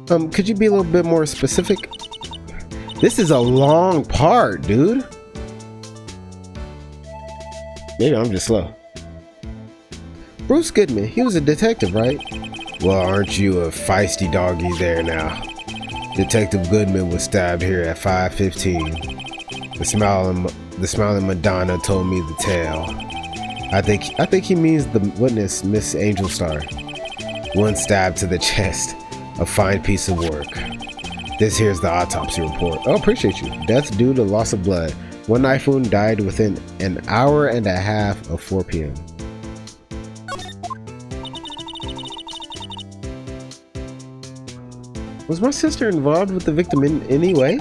Could you be a little bit more specific? This is a long part, dude. Maybe I'm just slow. Bruce Goodman, he was a detective, right? Well, aren't you a feisty doggy there now? Detective Goodman was stabbed here at 5:15. The smiling Madonna told me the tale. I think he means the witness, Miss Angel Star. One stab to the chest. A fine piece of work. This here's the autopsy report. Oh, appreciate you. Death due to loss of blood. One knife wound, died within an hour and a half of 4 p.m. Was my sister involved with the victim in any way?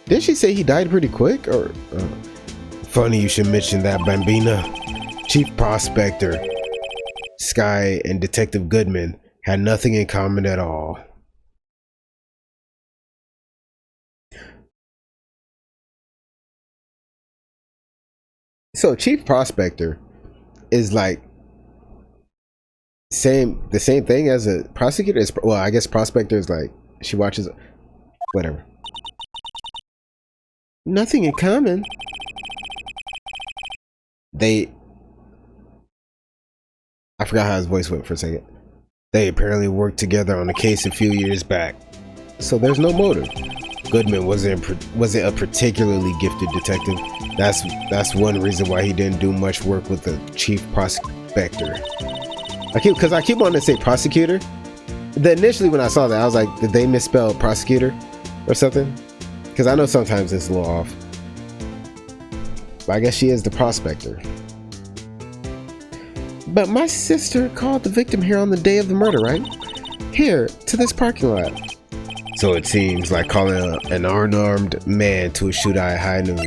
Did she say he died pretty quick? Or funny you should mention that, Bambina. Chief Prospector Sky and Detective Goodman had nothing in common at all. So Chief Prospector is like the same thing as a prosecutor. Is, well, I guess Prospector is like she watches whatever. Nothing in common. I forgot how his voice went for a second. They apparently worked together on a case a few years back. So there's no motive. Goodman wasn't a particularly gifted detective. That's one reason why he didn't do much work with the chief prospector. I keep wanting to say prosecutor. Initially when I saw that, I was like, did they misspell prosecutor or something? Because I know sometimes it's a little off. But I guess she is the prospector. But my sister called the victim here on the day of the murder, right? Here, to this parking lot. So it seems like calling an unarmed man to a shootout at high noon.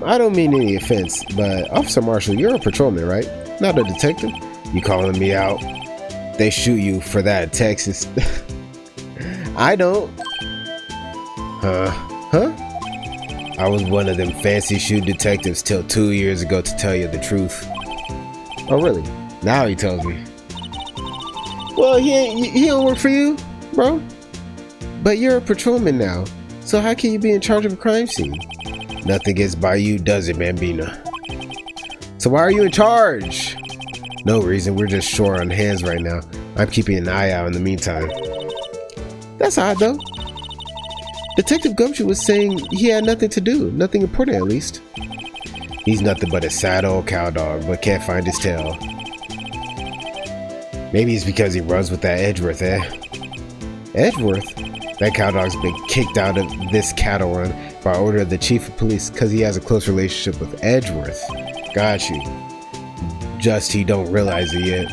I don't mean any offense, but Officer Marshall, you're a patrolman, right? Not a detective? You calling me out? They shoot you for that in Texas. I don't. Huh? I was one of them fancy shoe detectives till 2 years ago, to tell you the truth. Oh really? Now he tells me. Well, he don't work for you, bro. But you're a patrolman now, so how can you be in charge of a crime scene? Nothing gets by you, does it, Bambina? So why are you in charge? No reason, we're just short on hands right now. I'm keeping an eye out in the meantime. That's odd though. Detective Gumshoe was saying he had nothing to do, nothing important at least. He's nothing but a sad old cow dog, but can't find his tail. Maybe it's because he runs with that Edgeworth, eh? Edgeworth? That cow dog's been kicked out of this cattle run by order of the chief of police because he has a close relationship with Edgeworth. Got you. Just he don't realize it yet.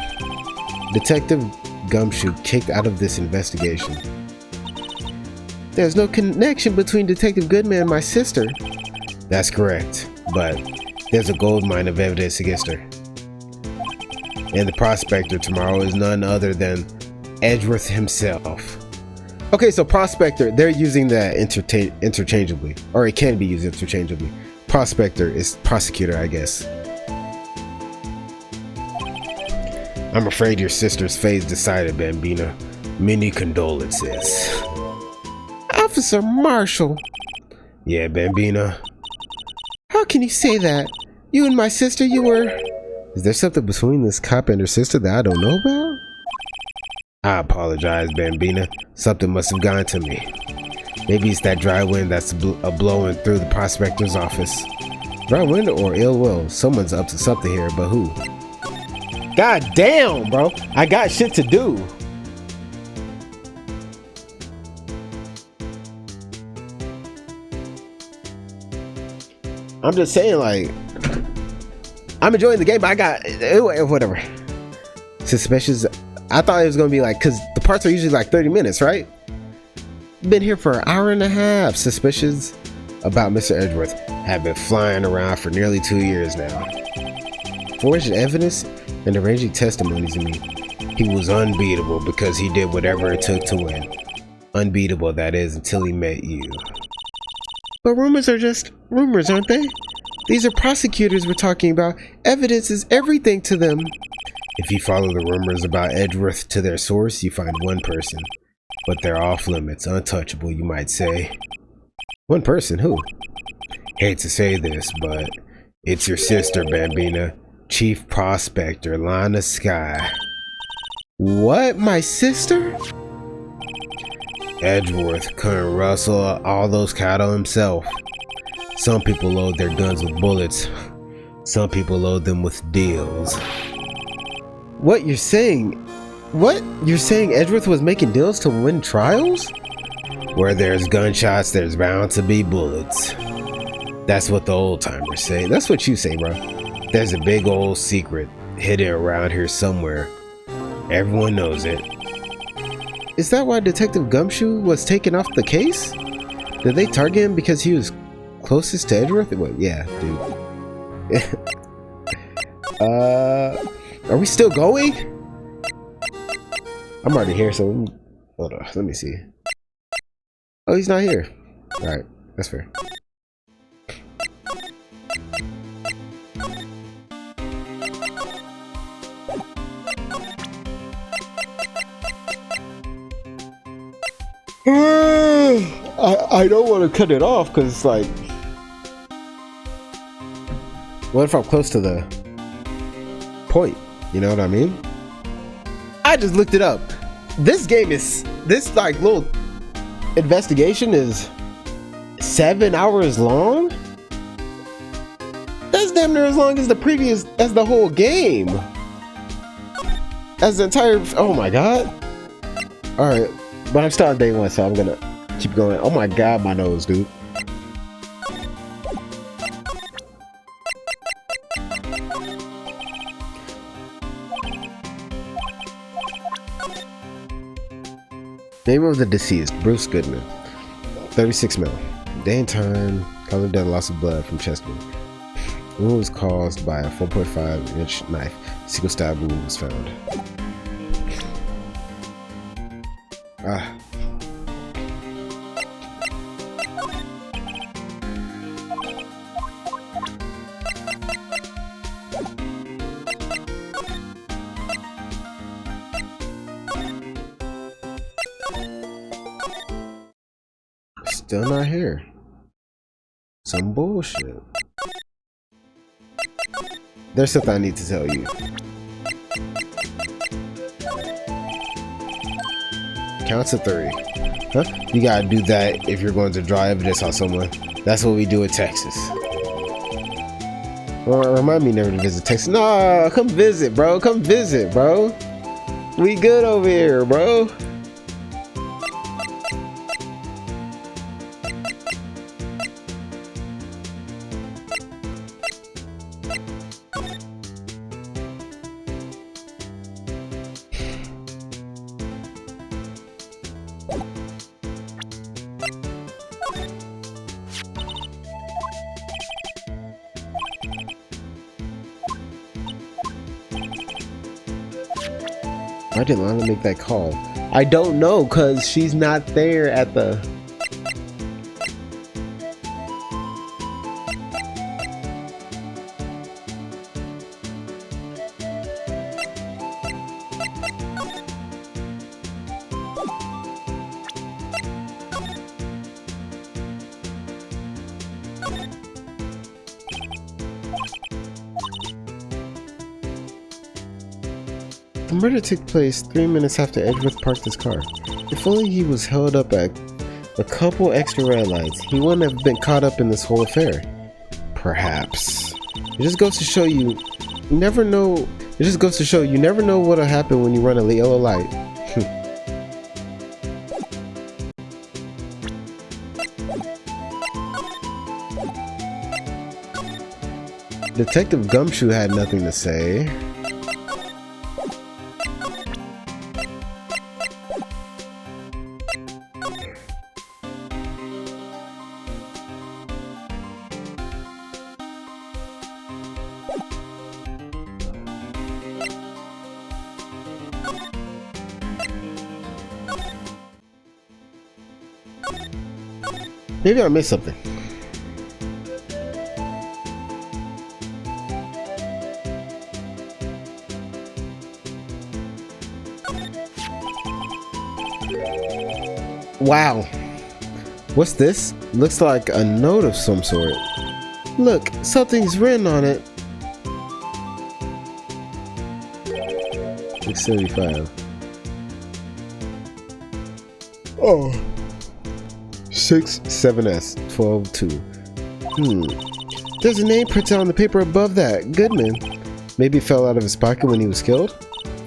Detective Gumshoe kicked out of this investigation. There's no connection between Detective Goodman and my sister. That's correct, but there's a gold mine of evidence against her. And the prospector tomorrow is none other than Edgeworth himself. Okay, so prospector, they're using that interchangeably, or it can be used interchangeably. Prospector is prosecutor, I guess. I'm afraid your sister's fate's decided, Bambina. Many condolences. Officer Marshall. Yeah, Bambina. How can you say that? You and my sister, you were... Is there something between this cop and her sister that I don't know about? I apologize, Bambina. Something must have gone to me. Maybe it's that dry wind that's blowing through the prospector's office. Dry wind or ill will? Someone's up to something here, but who? God damn, bro. I got shit to do. I'm just saying, like, I'm enjoying the game, but I got whatever. Suspicious. I thought it was gonna be like, because the parts are usually like 30 minutes, right? Been here for an hour and a half. Suspicions about Mr. Edgeworth have been flying around for nearly 2 years now. Forged evidence and arranging testimonies in me. He was unbeatable because he did whatever it took to win. Unbeatable, that is, until he met you. But rumors are just rumors, aren't they? These are prosecutors we're talking about. Evidence is everything to them. If you follow the rumors about Edgeworth to their source, you find one person. But they're off limits, untouchable, you might say. One person? Who? Hate to say this, but it's your sister, Bambina. Chief Prospector, Lana Sky. What? My sister? Edgeworth couldn't rustle all those cattle himself. Some people load their guns with bullets. Some people load them with deals. What you're saying? What? You're saying Edgeworth was making deals to win trials? Where there's gunshots, there's bound to be bullets. That's what the old timers say. That's what you say, bro. There's a big old secret hidden around here somewhere. Everyone knows it. Is that why Detective Gumshoe was taken off the case? Did they target him because he was closest to Edgeworth? Well, yeah, dude. Are we still going? I'm already here, so hold on. Let me see. Oh, he's not here. All right, that's fair. I don't want to cut it off because it's like, what if I'm close to the point? You know what I mean? I just looked it up. This game is, this like little investigation is 7 hours long. That's damn near as long as the whole game. As the entire, oh my god. All right, but I'm starting day one, so I'm gonna keep going. Oh my god, my nose, dude. Name of the deceased, Bruce Goodman, 36 mil. Day and time, color death, loss of blood from chest wound. Wound was caused by a 4.5-inch knife. Single stab wound was found. Still not here. Some bullshit. There's something I need to tell you. Counts to 3. Huh? You gotta do that if you're going to draw evidence on someone. That's what we do in Texas. Well, remind me never to visit Texas. Nah, come visit, bro. Come visit, bro. We good over here, bro. Why didn't Lana make that call? I don't know, because she's not there at the... The murder took place 3 minutes after Edgeworth parked his car. If only he was held up at a couple extra red lights, he wouldn't have been caught up in this whole affair. Perhaps. It just goes to show you never know. It just goes to show you never know what'll happen when you run a yellow light. Detective Gumshoe had nothing to say. Maybe I missed something. Wow. What's this? Looks like a note of some sort. Look, something's written on it. 675. Oh. 67S 122. There's a name printed on the paper above that. Goodman. Maybe it fell out of his pocket when he was killed?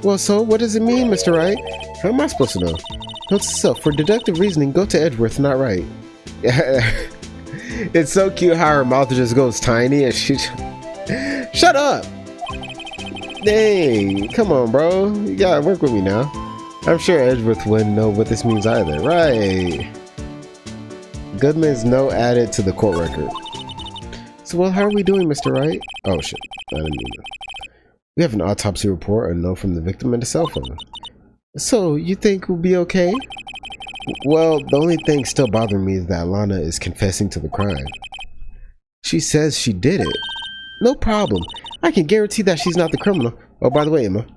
Well, so what does it mean, Mr. Wright? How am I supposed to know? Note to self, for deductive reasoning, go to Edgeworth, not Wright. It's so cute how her mouth just goes tiny and she... Shut up! Dang, come on, bro. You gotta work with me now. I'm sure Edgeworth wouldn't know what this means either. Right. Goodman's note added to the court record. So, well, how are we doing, Mr. Wright? Oh, shit. I didn't mean that. We have an autopsy report, a note from the victim, and a cell phone. So, you think we'll be okay? Well, the only thing still bothering me is that Lana is confessing to the crime. She says she did it. No problem. I can guarantee that she's not the criminal. Oh, by the way, Emma.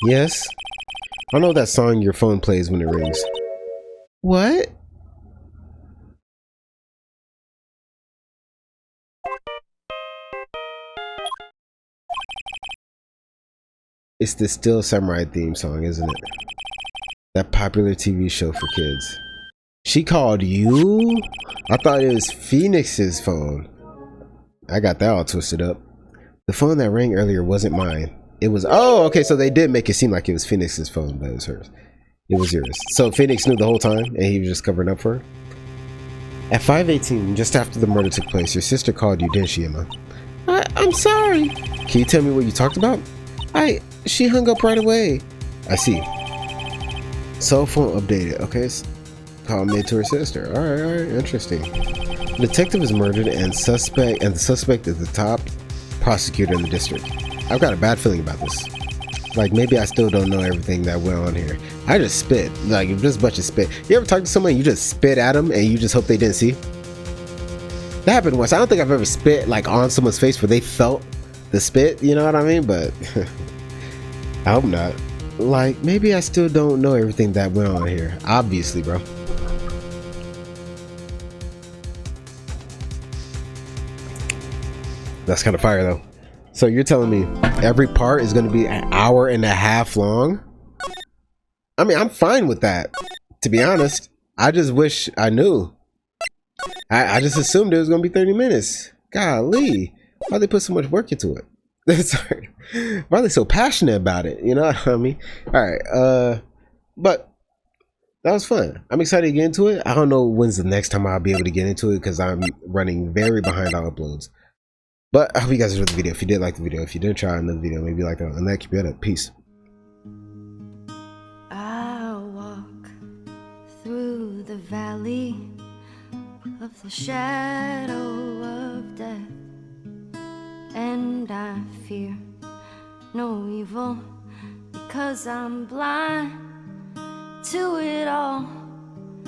Yes? I know that song your phone plays when it rings. What? It's the Still Samurai theme song, isn't it? That popular TV show for kids. She called you? I thought it was Phoenix's phone. I got that all twisted up. The phone that rang earlier wasn't mine. It was... Oh, okay, so they did make it seem like it was Phoenix's phone, but it was hers. It was yours. So Phoenix knew the whole time, and he was just covering up for her? At 5:18, just after the murder took place, your sister called you, didn't she, Emma? I'm sorry. Can you tell me what you talked about? She hung up right away. I see. Cell phone updated. Okay, call made to her sister. All right, interesting. Detective is murdered, and the suspect is the top prosecutor in the district. I've got a bad feeling about this. Like, maybe I still don't know everything that went on here. I just spit. Like, just a bunch of spit. You ever talk to someone and you just spit at them and you just hope they didn't see? That happened once. I don't think I've ever spit like on someone's face where they felt the spit, you know what I mean? But I hope not. Like, maybe I still don't know everything that went on here. Obviously, bro. That's kind of fire, though. So you're telling me every part is going to be an hour and a half long? I mean, I'm fine with that. To be honest, I just wish I knew. I just assumed it was gonna be 30 minutes. Golly, why they put so much work into it? Sorry. Why are they so passionate about it? You know what I mean? All right. But that was fun. I'm excited to get into it. I don't know when's the next time I'll be able to get into it because I'm running very behind on uploads. But I hope you guys enjoyed the video. If you did like the video, if you didn't, try another video, maybe like that. And that keep it up. Peace. I'll walk through the valley of the shadow of death, and I fear no evil because I'm blind to it all.